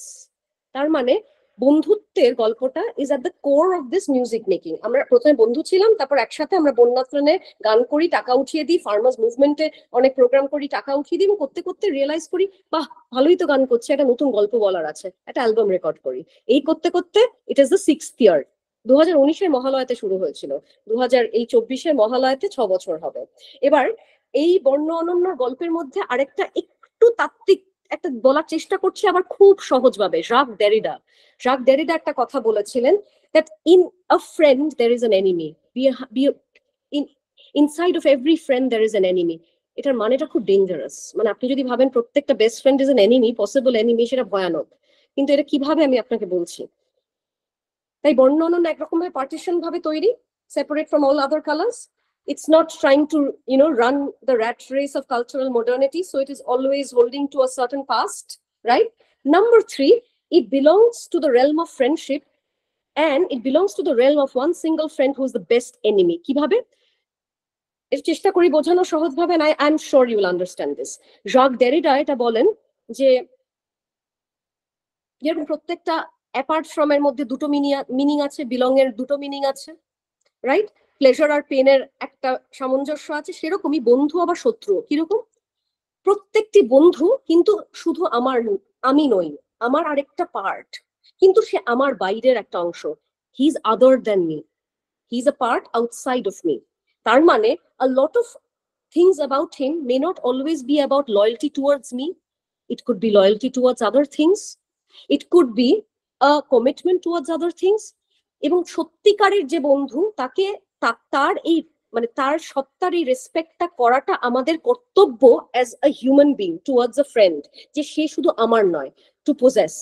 তার মানে বন্ধুত্বের গল্পটা is at the core of this music making. আমরা প্রথমে বন্ধু ছিলাম, তারপর একসাথে আমরা বন্যাত্রাণে গান করি, টাকা উঠিয়ে দিই, ফার্মার্স মুভমেন্টে অনেক প্রোগ্রাম করি, টাকা উঠিয়ে দিই, এবং করতে করতে রিয়েলাইজ করি বাহ ভালোই তো গান করছে, একটা নতুন গল্প বলার আছে, একটা অ্যালবাম রেকর্ড করি। এই করতে করতে ইট ইজ দ্য 6th ইয়ার। 2019-এর মহালয়াতে শুরু হয়েছিল, 2024-এর মহালয়াতে 6 বছর হবে। এবার এই বর্ণ অনন্য গল্পের মধ্যে আরেকটা একটু তাত্ত্বিক একটা বলার চেষ্টা করছি, আবার খুব সহজভাবে। জাক ডেরিডা একটা কথা বলেছিলেন, that in a friend there is an enemy, inside of every friend there is an enemy. এটার মানেটা খুব ডেঞ্জারাস। মানে আপনি যদি ভাবেন প্রত্যেকটা best friend is an enemy, possible enemy, সেটা ভয়ানক। কিন্তু এটা কিভাবে আমি আপনাকে বলছি। তাই বর্ণ অনন্য একরকম ভাবে পার্টিশন ভাবে তৈরি, separate from all other colours. It's not trying to, run the rat race of cultural modernity. So it is always holding to a certain past, right? Number 3, it belongs to the realm of friendship, and it belongs to the realm of one single friend who is the best enemy. কিভাবে? এর চেষ্টা করি বোঝানো সহজভাবে, and I'm sure you will understand this. জাক ডেরিডা এটা বলেন যে যেরকম প্রত্যেকটা অ্যাপার্ট ফ্রম এর মধ্যে দুটো মিনিং আছে, বিলং এর দুটো মিনিং আছে, রাইট? প্লেজার আর পেনের একটা সামঞ্জস্য আছে, সেরকমই বন্ধু আবার শত্রু। কিরকম? প্রত্যেকটি বন্ধু কিন্তু শুধু আমি নই, আমার আরেকটা পার্ট, কিন্তু সে আমার বাইরের একটা অংশ। He is other than me, he is a part outside of me. তার মানে a lot of things about him may not always be about loyalty towards me, it could be loyalty towards other things, it could be a commitment towards other things. এবং সত্যিকারের যে বন্ধু, তাকে তার এই তার সত্তার এই রেসপেক্টটা করাটা আমাদের কর্তব্য as a human being towards a friend, যে সে শুধু আমার নয়, টু পজেস।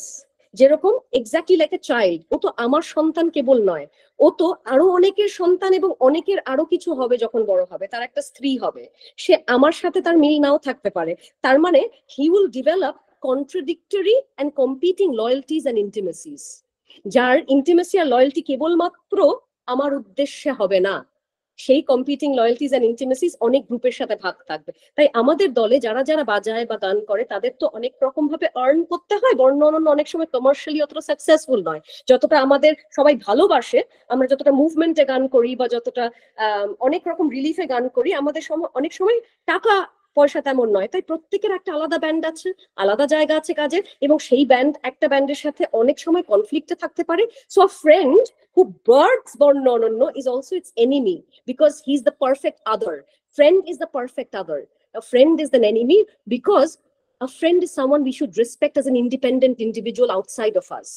যেরকম এক্স্যাক্টলি লাইক এ চাইল্ড, ও তো আমার সন্তান কেবল নয়, ও তো আরো অনেকের সন্তান, এবং অনেকের আরো কিছু হবে যখন বড় হবে, তার একটা স্ত্রী হবে, সে আমার সাথে তার মিল নাও থাকতে পারে। তার মানে he will develop contradictory and competing loyalties and intimacies, যার ইন্টিমেসি আর লয়্যালটি কেবলমাত্র আমার উদ্দেশ্যে হবে না, সেই কম্পিটিং লয়্যালটিজ এন্ড ইন্টিমেসিস অনেক গ্রুপের সাথে ভাগ থাকবে। তাই আমাদের দলে যারা যারা বাজায় বা গান করে, তাদের তো অনেক রকম ভাবে আর্ন করতে হয়। বর্ণ অনন্য অনেক সময় কমার্শিয়ালি অতটা সাকসেসফুল নয়, যতটা আমাদের সবাই ভালোবাসে। আমরা যতটা মুভমেন্টে গান করি বা যতটা অনেক রকম রিলিফে গান করি, আমাদের অনেক সময় টাকা পয়সা তেমন নয়। তাই প্রত্যেকের একটা আলাদা ব্যান্ড আছে, আলাদা জায়গা আছে কাজের, এবং সেই ব্যান্ড একটা ব্যান্ডের সাথে অনেক সময় কনফ্লিক্টে থাকতে পারে। So a friend who births বর্ণ অনন্য is also its enemy, because he is the perfect other. Friend is the perfect other. A friend is an enemy because a friend is someone we should respect as an independent individual outside of us.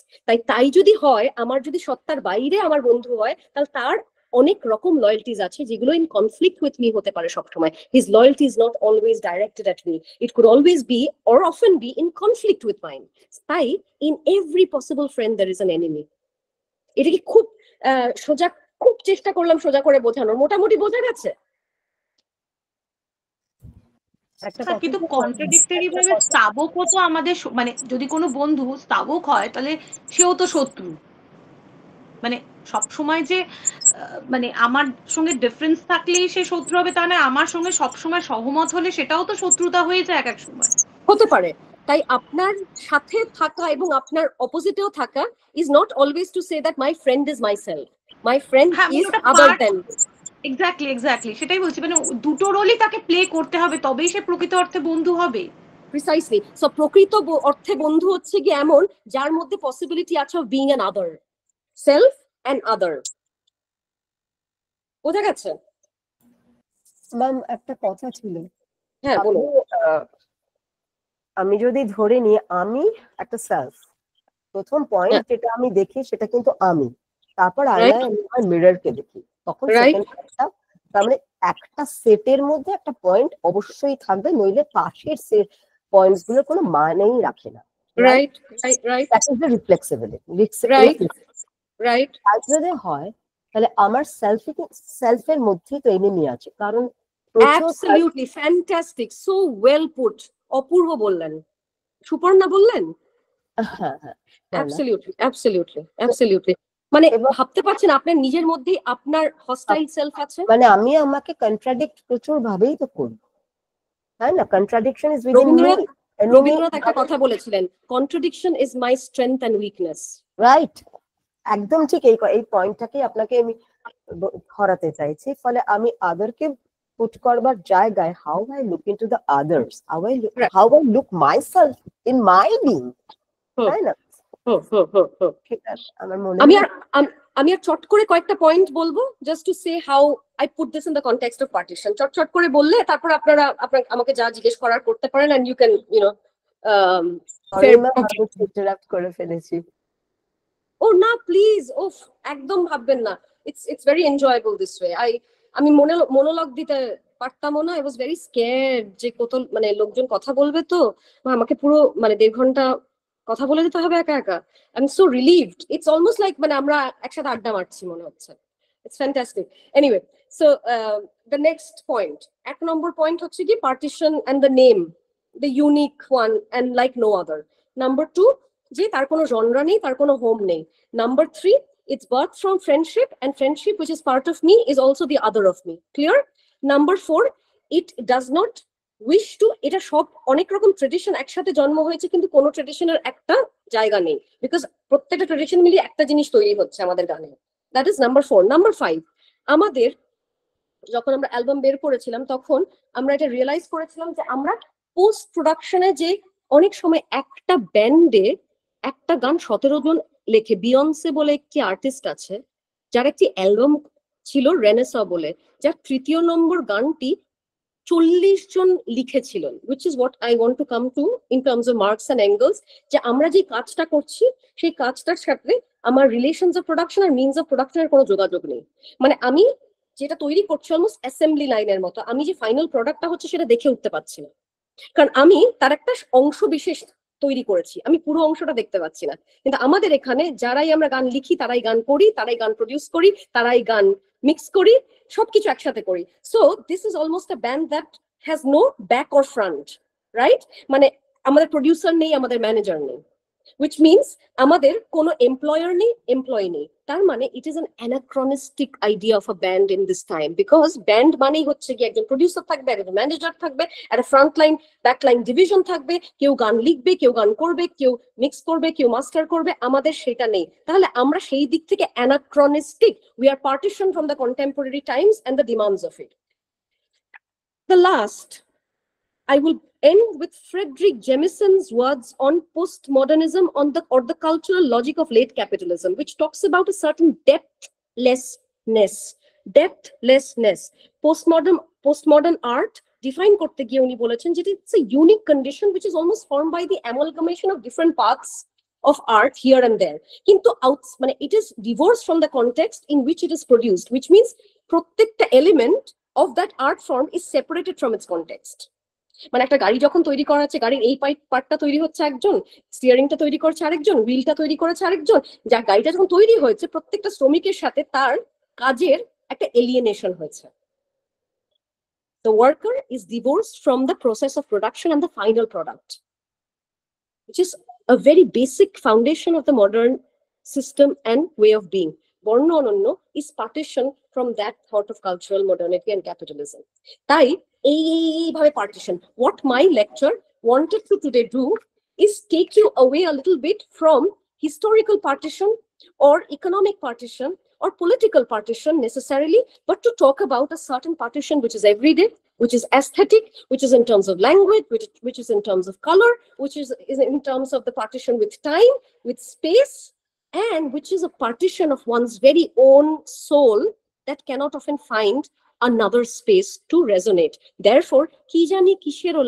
তাই যদি হয়, আমার যদি সত্তার বাইরে আমার বন্ধু হয়, তাহলে তার অনেক রকম লয়্যালটিজ আছে যেগুলো ইন কনফ্লিক্ট উইথ মি হতে পারে সবসময়। His loyalty is not always directed at me, it could always be or often be in conflict with mine. তাই in every possible friend there is an enemy. এটা কি খুব সোজা, খুব চেষ্টা করলাম সোজা করে বোঝানোর, মোটামুটি বোঝা গেছে? কিন্তু কন্ট্রাডিক্টরি ভাবে স্তাবকও তো আমাদের, যদি কোনো বন্ধু স্তাবক হয়, তাহলে সেও তো শত্রু। সবসময় যে আমার সঙ্গে ডিফারেন্স থাকলেই সে শত্রু হবে তা না, আমার সঙ্গে সবসময় সহমত হলে সেটাও তো শত্রুতা হয়ে যায় এক সময়, হতে পারে। তাই আপনার সাথে থাকা এবং আপনার অপোজিটেও থাকা is not always to say that my friend is my self, my friend is other than. Exactly সেটাই বলছি, দুটো রোলই তাকে প্লে করতে হবে, তবেই সে প্রকৃত অর্থে বন্ধু হবে। প্রিসাইসলি। সো প্রকৃত অর্থে বন্ধু হচ্ছে কি এমন যার মধ্যে পসিবিলিটি আছে of being an other, self and other. বোঝা গেছে? ম্যাম একটা কথা ছিল। হ্যাঁ বলুন। আমি যদি ধরে নিই আমি একটা সেলফ, প্রথম পয়েন্ট যেটা আমি দেখি সেটা কিন্তু আমি, তারপর আয়নায় আমি আমার মিররকে দেখি, তখন সেকেন্ড পয়েন্টটা। তার মানে একটা সেটের মধ্যে একটা পয়েন্ট অবশ্যই থাকবে, নইলে পাশের পয়েন্টস গুলোর কোনো মানেই রাখে না। Right right right, that is the reflexibility. Right right. আর যদি হয় তাহলে আমার সেলফের মধ্যেই তো এনিমি আছে, কারণ absolutely fantastic, so well put, অপূর্ব বললেন, সুপর্ণা বললেন। হ্যাঁ হ্যাঁ অ্যাবসলিউটলি অ্যাবসলিউটলি অ্যাবসলিউটলি, মানে ভাবতে পারছেন আপনার নিজের মধ্যেই আপনার হস্টাইল সেলফ আছে, মানে আমি আমাকে কন্ট্রাডিক্ট প্রচুর ভাবেই তো করি, তাই না? Contradiction is within me. Rabindranath একটা কথা বলেছিলেন, contradiction is my strength and weakness. Right, একদম ঠিক। এই পয়েন্টটাকে আপনাকে আমি ধরাতে চাইছি। ফলে আমি আদারকে পুট করবার জায়গায় how I look into the others, how I look myself in my being, তাই না? আমার মনে আমি আর চট করে কয়েকটা পয়েন্ট বলবো, just to say how I put this in the context of partition. চট করে বললে তারপর আপনারা আমাকে যা জিজ্ঞেস করার করতে পারেন, এন্ড ইউ ক্যান ইন্টারাপ্ট করে ফেলেছি। ও না প্লিজ, ওফ একদম ভাববেন না, it's very enjoyable this way. আমি মনোলগ দিতে পারতামও না, আই ওয়াজ ভেরি স্কেয়ার্ড যে কত মানে লোকজন কথা বলবে, তো আমাকে পুরো মানে 1.5 ঘন্টা কথা বলে দিতে হবে একা একা। I am so relieved, it's almost like মানে আমরা একসাথে আড্ডা মারছি মনে হচ্ছে। It's fantastic. Anyway, so the next point, 1 number point হচ্ছে কি partition and the name, the unique one and like no other. Number 2, যে তার কোনো জনরা নেই, তার কোনো হোম নেই। Number 3, it's birth from friendship, and friendship which is part of me is also the other of me. Clear? Number 4, it does not wish to, এটা সব অনেক রকম ট্রেডিশন একসাথে জন্ম হয়েছে, কিন্তু কোনো ট্রেডিশনের একটা জায়গা নেই, বিকজ প্রত্যেকটা ট্রেডিশন মিলিয়ে একটা জিনিস তৈরি হচ্ছে আমাদের গানে। That is number 4। নাম্বার 5, আমাদের যখন আমরা অ্যালবাম বের করেছিলাম তখন আমরা এটা রিয়েলাইজ করেছিলাম যে আমরা পোস্ট প্রোডাকশনে যে অনেক সময় একটা ব্যান্ডে একটা গান 17 জন লেখে। বিয়ন্সে বলে একটি আর্টিস্ট আছে, যার একটি অ্যালবাম ছিল রেনেসা বলে, যার 3য় নম্বর গানটি 40 জন লিখেছিলেন, which is what I want to come to in terms of marks and angles, যে আমরা যে কাজটা করছি সেই কাজটার সাথে আমার রিলেশনস অফ প্রোডাকশন আর মিনস অফ প্রোডাকশনের কোনো যোগাযোগ নেই। মানে আমি যেটা তৈরি করছি অলমোস্ট অ্যাসেম্বলি লাইনের মতো, আমি যে ফাইনাল প্রোডাক্টটা হচ্ছে সেটা দেখে উঠতে পারছি না, কারণ আমি তার একটা অংশ বিশেষ তৈরি করেছি, আমি পুরো অংশটা দেখতে পাচ্ছি না। কিন্তু আমাদের এখানে যারাই আমরা গান লিখি, তারাই গান করি, তারাই গান প্রডিউস করি, তারাই গান মিক্স করি, সবকিছু একসাথে করি। So this is almost a band that has no back or front, right? মানে আমাদের প্রডিউসার নেই, আমাদের ম্যানেজার নেই, which means আমাদের কোনো এমপ্লয়ার নেই, এমপ্লয়ি নেই। তার মানে it is an anachronistic idea of a band in this time, because band মানেই হচ্ছে কি একজন প্রডিউসার থাকবে, একজন ম্যানেজার থাকবে, একটা front line back line division থাকবে, কেউ গান লিখবে, কেউ গান করবে, কেউ মিক্স করবে, কেউ মাস্টার করবে। আমাদের সেটা নেই। তাহলে আমরা সেই দিক থেকে anachronistic, we are partition from the contemporary times and the demands of it. The last, I will end with Frederick Jamison's words on postmodernism or the cultural logic of late capitalism, which talks about a certain depthlessness. Postmodern art define করতে গিয়ে উনি বলেছেন যে it's a unique condition which is almost formed by the amalgamation of different parts of art here and there. কিন্তু মানে it is divorced from the context in which it is produced, which means প্রত্যেকটা element of that art form is separated from its context. মানে একটা গাড়ি যখন তৈরি করা হচ্ছে, গাড়ির এই পার্টটা তৈরি হচ্ছে একজন, স্টিয়ারিংটা তৈরি করছে আরেকজন, হুইলটা তৈরি করেছে আরেকজন, যা গাড়িটা যখন তৈরি হয়েছে প্রত্যেকটা শ্রমিকের সাথে তার কাজের একটা এলিয়েনেশন হয়েছে। The worker is divorced from the process of production and the final product, which is a very basic foundation of the modern system and way of being. Borno Ononno is partition from that thought of cultural modernity and capitalism. Tai এইভাবে partition. What my lecture wanted to today do is take you away a little bit from historical partition or economic partition or political partition necessarily, but to talk about a certain partition which is everyday, which is aesthetic, which is in terms of language, which is in terms of color, which is in terms of the partition with time, with space, and which is a partition of one's very own soul that cannot often find another space to resonate. Therefore, ki jani kishero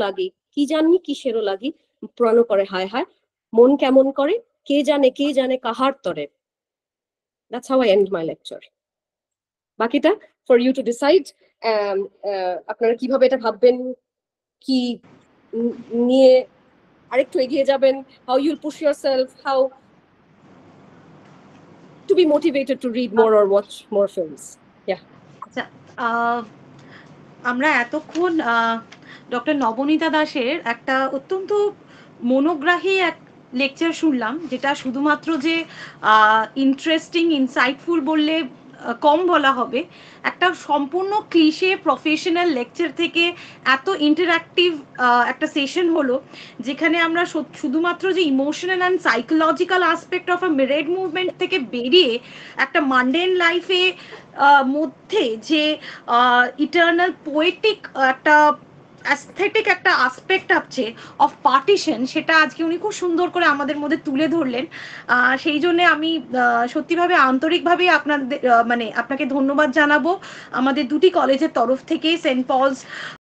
lagi prano kore hai hai, mon kemon kore, ke jane kahar tore. That's how I end my lecture. Bakita for you to decide আপনারা কিভাবে এটা ভাববেন, কি নিয়ে আরেকটু এগিয়ে যাবেন, how you'll push yourself, how to be motivated to read more or watch more films. Yeah. আচ্ছা, আমরা এতক্ষণ ডক্টর নবনীতা দাসের একটা অত্যন্ত মনোগ্রাহী এক লেকচার শুনলাম, যেটা শুধুমাত্র যে ইন্টারেস্টিং ইনসাইটফুল বললে কম বলা হবে, একটা সম্পূর্ণ ক্লিশে প্রফেশনাল লেকচার থেকে এত ইন্টারঅ্যাক্টিভ একটা সেশন হলো, যেখানে আমরা শুধুমাত্র যে emotional and psychological aspect of a mired movement থেকে বেরিয়ে একটা মান্ডেন লাইফে মধ্যে যে ইটার্নাল পোয়েটিক একটা অ্যাস্থেটিক একটা আসপেক্ট আছে অফ পার্টিশন, সেটা আজকে উনি খুব সুন্দর করে আমাদের মধ্যে তুলে ধরলেন। সেই জন্যে আমি সত্যিভাবে আন্তরিকভাবে আপনাদের মানে আপনাকে ধন্যবাদ জানাবো আমাদের দুটি কলেজের তরফ থেকে, সেন্ট পলস